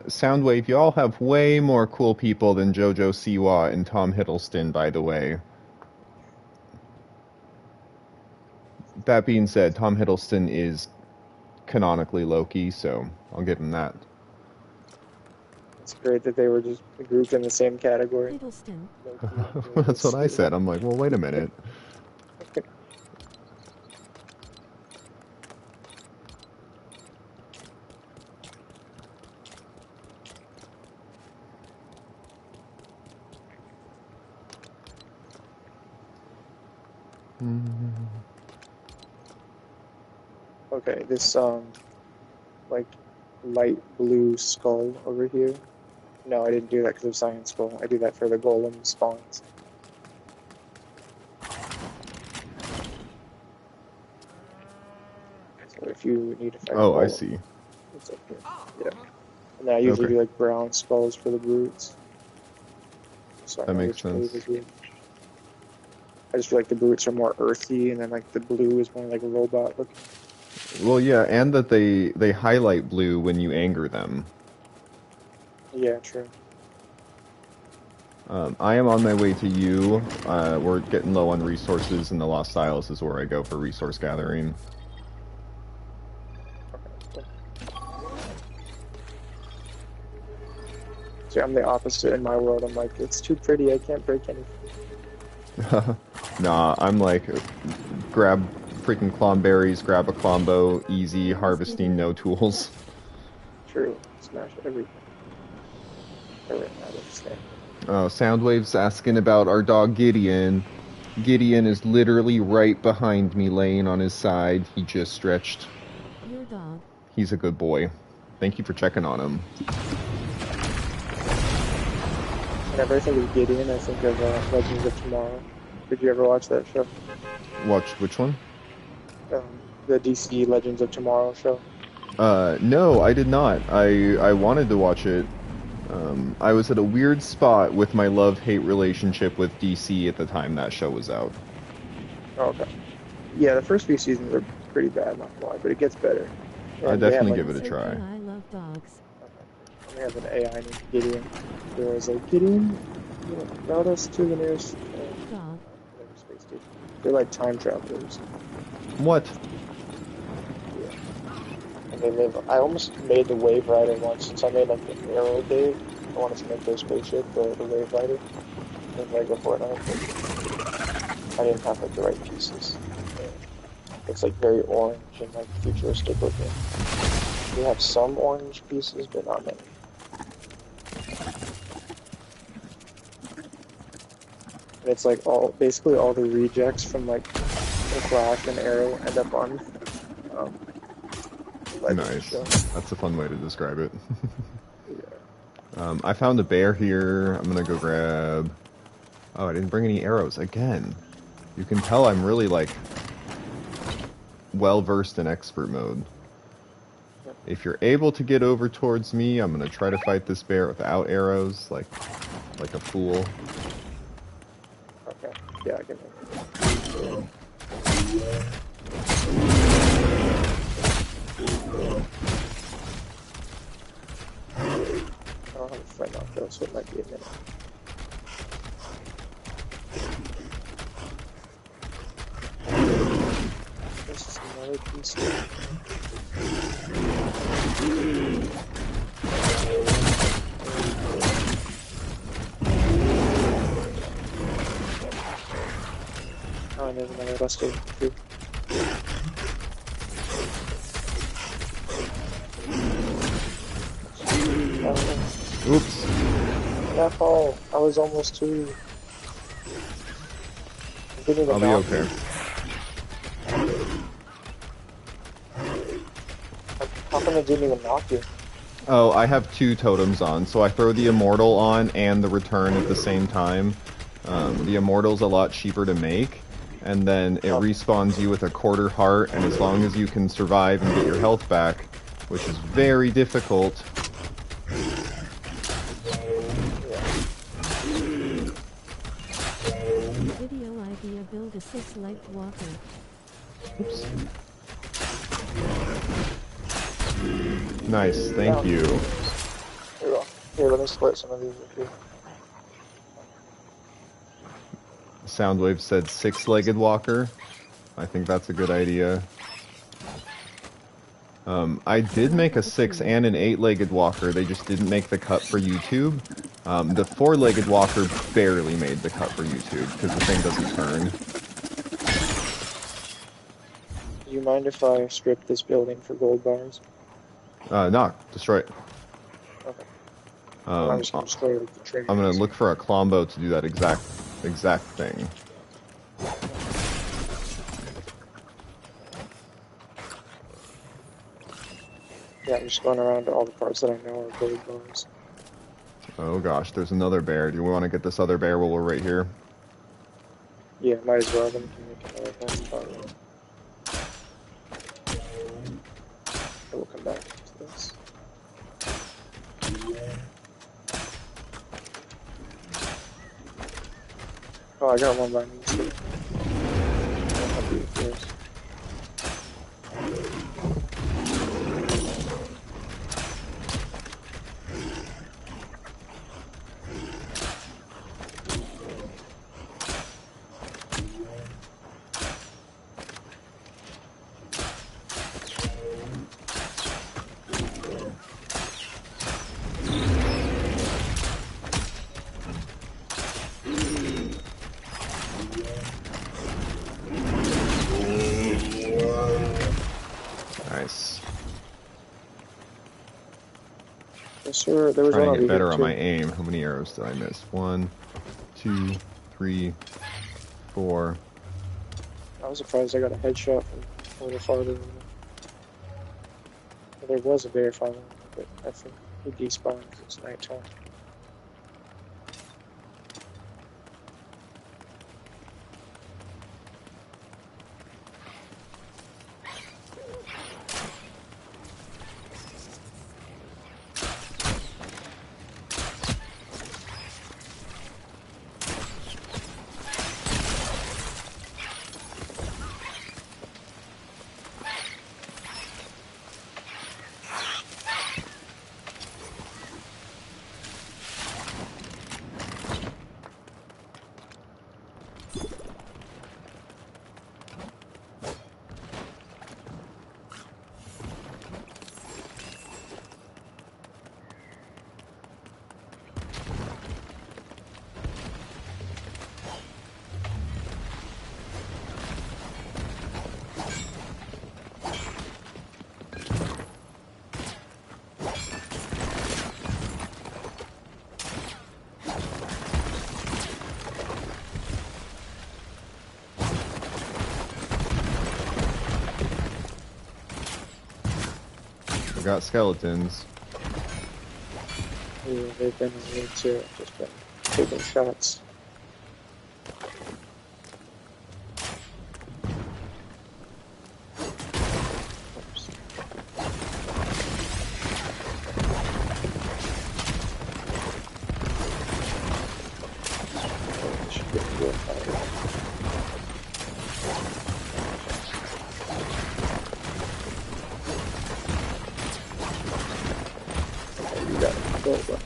Soundwave, you all have way more cool people than JoJo Siwa and Tom Hiddleston, by the way. That being said, Tom Hiddleston is canonically Loki, so I'll give him that. It's great that they were just grouped in the same category. Hiddleston. That's what I said. I'm like, well, wait a minute. Okay, this like light blue skull over here. No, I didn't do that because of Science Skull. I do that for the golem spawns. So if you need to fight Oh, a golem, I see. it's up here. Yeah. And then I usually Okay. do like brown skulls for the brutes. So I That know makes which wave sense. is which. I just feel like the brutes are more earthy, and then like the blue is more like a robot looking. Well, yeah, and that they highlight blue when you anger them. Yeah, true. I am on my way to you. We're getting low on resources, and the Lost Isles is where I go for resource gathering. See, I'm the opposite in my world. I'm like, it's too pretty. I can't break anything. Nah, I'm like, grab freaking clomberries, grab a clombo, easy, harvesting, no tools. True. Smash everything. Alright, I understand. Oh, Soundwave's asking about our dog Gideon. Gideon is literally right behind me, laying on his side. He just stretched. Your dog. He's a good boy. Thank you for checking on him. Whenever I think of Gideon, I think of Legends of Tomorrow. Did you ever watch that show? Watch which one? The DC Legends of Tomorrow show. No, I did not. I wanted to watch it. I was at a weird spot with my love-hate relationship with DC at the time that show was out. Oh, okay. Yeah, the first few seasons are pretty bad, not gonna lie, but it gets better. I And they definitely have, give it a So try. can I love dogs. And they have an AI named Gideon. They're always like, Gideon, route us to the nearest Dog. whatever space station. They're like time travelers. What? And they live. I almost made the Wave Rider once since I made like the Arrow Cave. I wanted to make their spaceship, the Wave Rider, in Lego Fortnite. But I didn't have like the right pieces. It's like very orange and like futuristic looking. We have some orange pieces, but not many. And it's like basically all the rejects from like the Flash and Arrow end up on Legends Nice. show. That's a fun way to describe it. Yeah. I found a bear here. I'm gonna go grab... Oh, I didn't bring any arrows. Again. You can tell I'm really, like, well-versed in expert mode. If you're able to get over towards me, I'm gonna try to fight this bear without arrows, like a fool. Okay. Yeah, I can make it. I don't have a friend out though, so it might be a minute. This is another piece here. Oh, and there's another rusted too. Oops. No, I was almost too. I didn't even I'll be knock okay. you. How come I didn't even knock you? Oh, I have two totems on, so I throw the Immortal on and the Return at the same time. The Immortal's a lot cheaper to make, and then it respawns you with a quarter heart, and as long as you can survive and get your health back, which is very difficult. Video idea: build a 6-legged walker. Oops. Nice, thank you. Here we go. Here, let me split some of these with you. Soundwave said 6-legged walker. I think that's a good idea. I did make a 6 and an 8-legged walker, they just didn't make the cut for YouTube. The 4-legged walker barely made the cut for YouTube, because the thing doesn't turn. Do you mind if I strip this building for gold bars? No, destroy it. Okay. I'm I'm just gonna destroy the train. gonna look for a Klombo to do that exact thing. Yeah, I'm just going around to all the parts that I know are gold bars. Oh gosh, there's another bear. Do we want to get this other bear while we're right here? Yeah, might as well. Then we can make another one. We'll come back to this. Oh, I got one by me too. I'll do it first. Nice. Yes, sir. There was Trying one to get over better here on too. my aim. How many arrows did I miss? 1, 2, 3, 4. I was surprised I got a headshot from a little farther than that. There was a bear following me, but I think he despawned because it's nighttime. We got skeletons. Yeah, they've been on me too. I've just been taking shots. Oops. Oh, this should get real fire. Okay, you got it. Go, bro.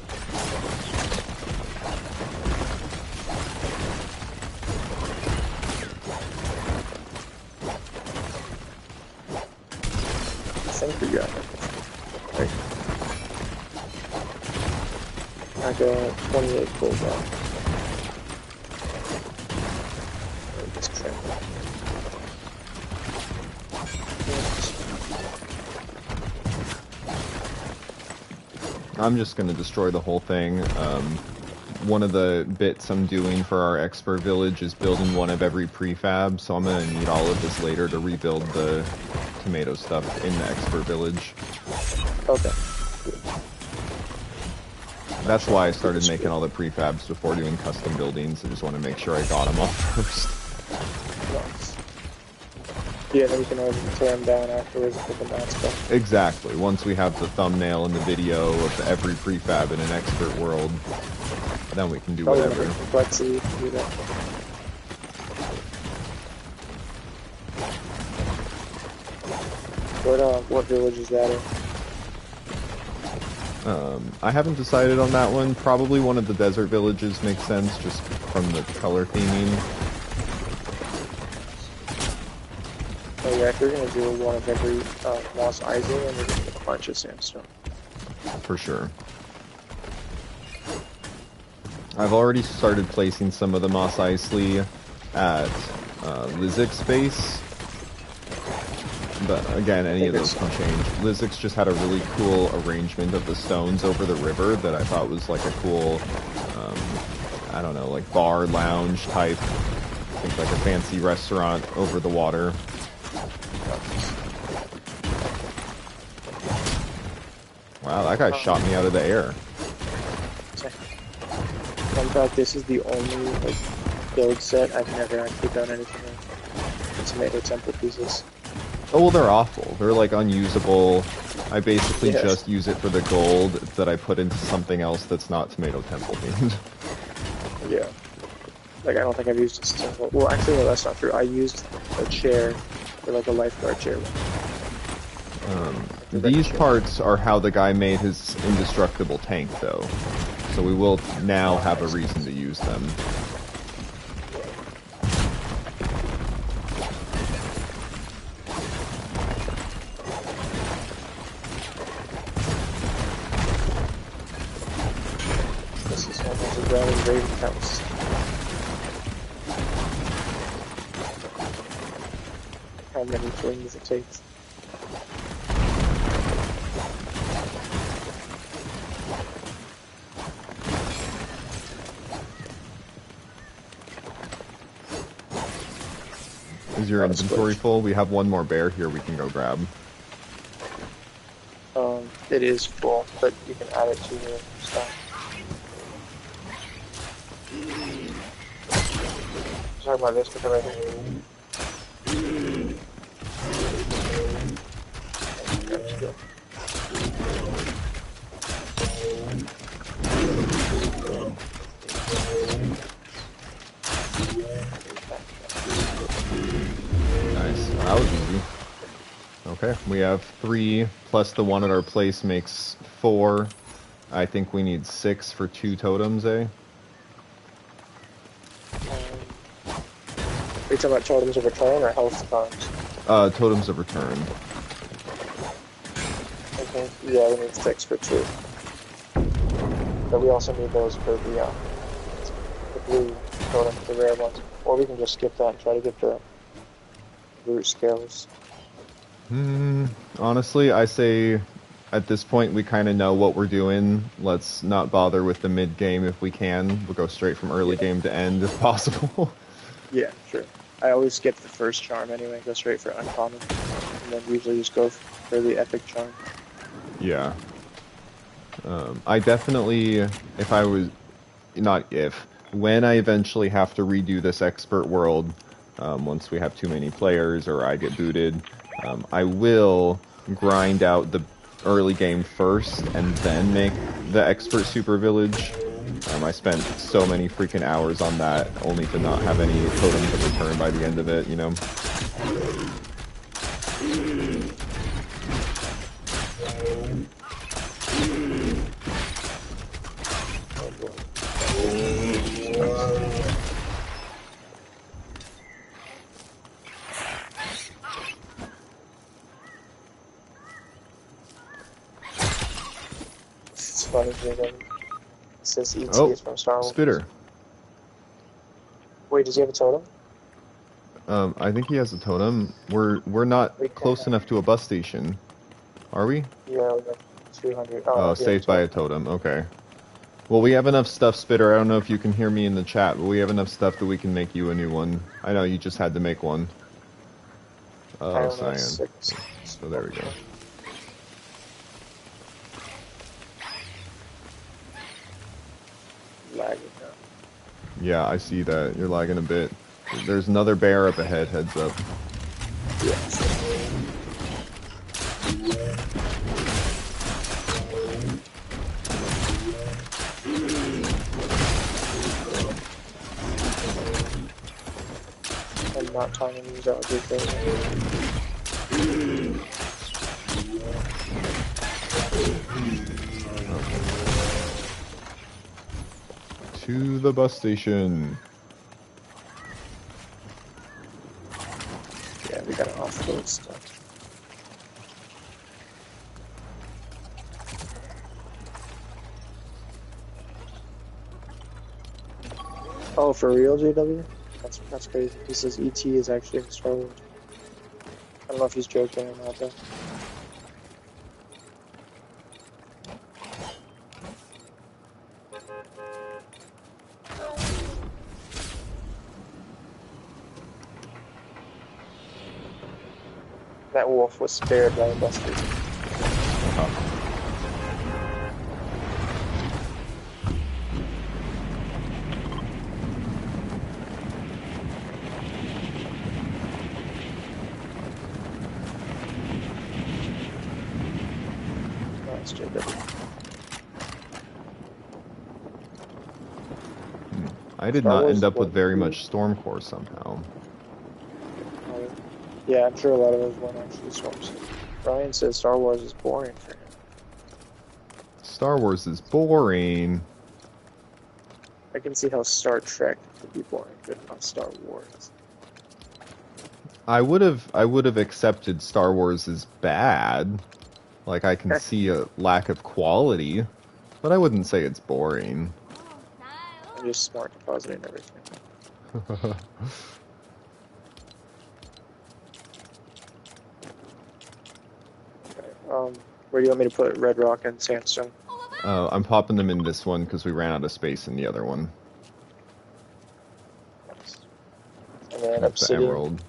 I think we got it. Right. I got 28 gold bar. This trim. I'm just gonna destroy the whole thing. One of the bits I'm doing for our expert village is building one of every prefab, so I'm gonna need all of this later to rebuild the tomato stuff in the expert village. Okay. That's why I started making all the prefabs before doing custom buildings. I just want to make sure I got them all first. Nice. Yeah, then you can always tear them down afterwards with the mouse stuff. Exactly. Once we have the thumbnail and the video of every prefab in an expert world, then we can do Probably whatever. another complexity to do that. What village is that in? I haven't decided on that one. Probably one of the desert villages makes sense, just from the color theming. Oh yeah, if you're gonna do one of every Moss Isley, and you're gonna get a bunch of sandstone. For sure. I've already started placing some of the Mos Eisley at Lizik's base. But again, any of those can change. Lizik's just had a really cool arrangement of the stones over the river that I thought was like a cool, I don't know, like bar, lounge type. I think like a fancy restaurant over the water. Wow, that guy shot me out of the air. Fun fact, this is the only like build set I've never actually done anything with. Tomato temple pieces. Oh, well, they're awful. They're like unusable. I basically Yes. just use it for the gold that I put into something else that's not Tomato Temple themed. Yeah. Like, I don't think I've used a single... Well, actually, no, that's not true. I used a chair for, like, a lifeguard chair. These parts are how the guy made his indestructible tank, though. So we will now have a reason to use them. This is almost a Browning Raven house. How many flings it takes. Is your inventory full? We have one more bear here we can go grab. It is full, but you can add it to your stuff. Sorry about this, but right here. That's good. Nice. That was easy. Okay, we have 3, plus the one at our place makes 4. I think we need 6 for 2 totems, eh? Are you talking about totems of return or health times? Totems of return. Okay, yeah, we need 6 for 2. But we also need those for the blue totem, the rare ones. Or we can just skip that and try to get the root scales. Honestly, I say at this point we kind of know what we're doing. Let's not bother with the mid game if we can. We'll go straight from early game to end if possible. Yeah, sure. I always skip the first charm anyway, go straight for uncommon. And then usually just go for the epic charm. Yeah. I definitely, if I was, not if, when I eventually have to redo this expert world, once we have too many players or I get booted, I will grind out the early game first and then make the expert super village. I spent so many freaking hours on that only to not have any totems of return by the end of it, you know? It's funny because it says ET Oh, is from Star Wars. Spitter. Wait, does he have a totem? I think he has a totem. We're not close enough to a bus station, are we? Yeah, we have 200. Oh, yeah, saved by a totem. Okay. Well, we have enough stuff, Spitter. I don't know if you can hear me in the chat, but we have enough stuff that we can make you a new one. I know you just had to make one. I Oh, only have cyan. 6. So there we go. Lagging now. Yeah, I see that. You're lagging a bit. There's another bear up ahead, heads up. Yeah, sure. I'm not timing these out because To the bus station. yeah, we gotta offload stuff. Oh, for real, JW? That's crazy. He says ET is actually in Star Wars. I don't know if he's joking or not, though. That wolf was spared by the busters. Nice, JW. I did Star not Wars end up with was very cool. much storm core somehow. Yeah, I'm sure a lot of those weren't actually storms. Ryan says Star Wars is boring for him. Star Wars is boring. I can see how Star Trek would be boring, but not Star Wars. I would have accepted Star Wars as bad. Like I can see a lack of quality, but I wouldn't say it's boring. I'm just smart depositing everything. Okay, where do you want me to put Red Rock and Sandstone? I'm popping them in this one because we ran out of space in the other one. Nice. And then That's the Obsidian. emerald.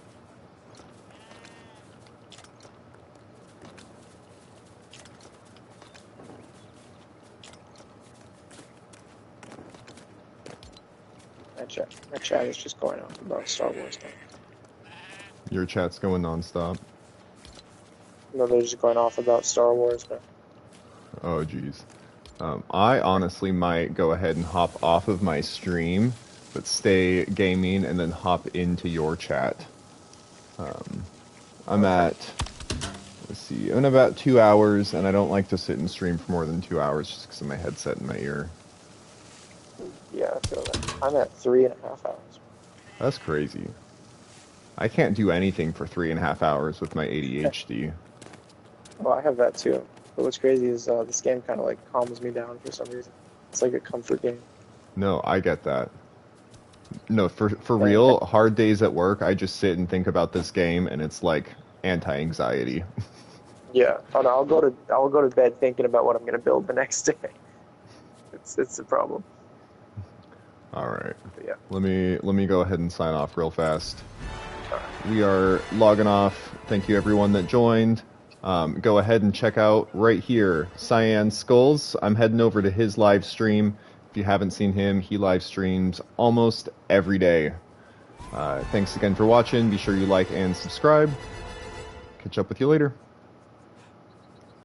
My chat is just going off about Star Wars now. Your chat's going nonstop. No, they're just going off about Star Wars now. Oh, jeez. I honestly might go ahead and hop off of my stream, but stay gaming and then hop into your chat. I'm at, let's see, I'm in about 2 hours, and I don't like to sit and stream for more than 2 hours just because of my headset in my ear. Yeah, I feel that. I'm at 3.5 hours. That's crazy. I can't do anything for 3.5 hours with my ADHD. Well, I have that too. But what's crazy is this game kind of like calms me down for some reason. It's like a comfort game. No, I get that. No, for real, hard days at work, I just sit and think about this game, and it's like anti-anxiety. Yeah. Oh no, I'll go to bed thinking about what I'm gonna build the next day. It's a problem. All right. But yeah. Let me go ahead and sign off real fast. We are logging off. Thank you everyone that joined. Go ahead and check out right here, Cyan Skulls. I'm heading over to his live stream. If you haven't seen him, he live streams almost every day. Thanks again for watching. Be sure you like and subscribe. Catch up with you later.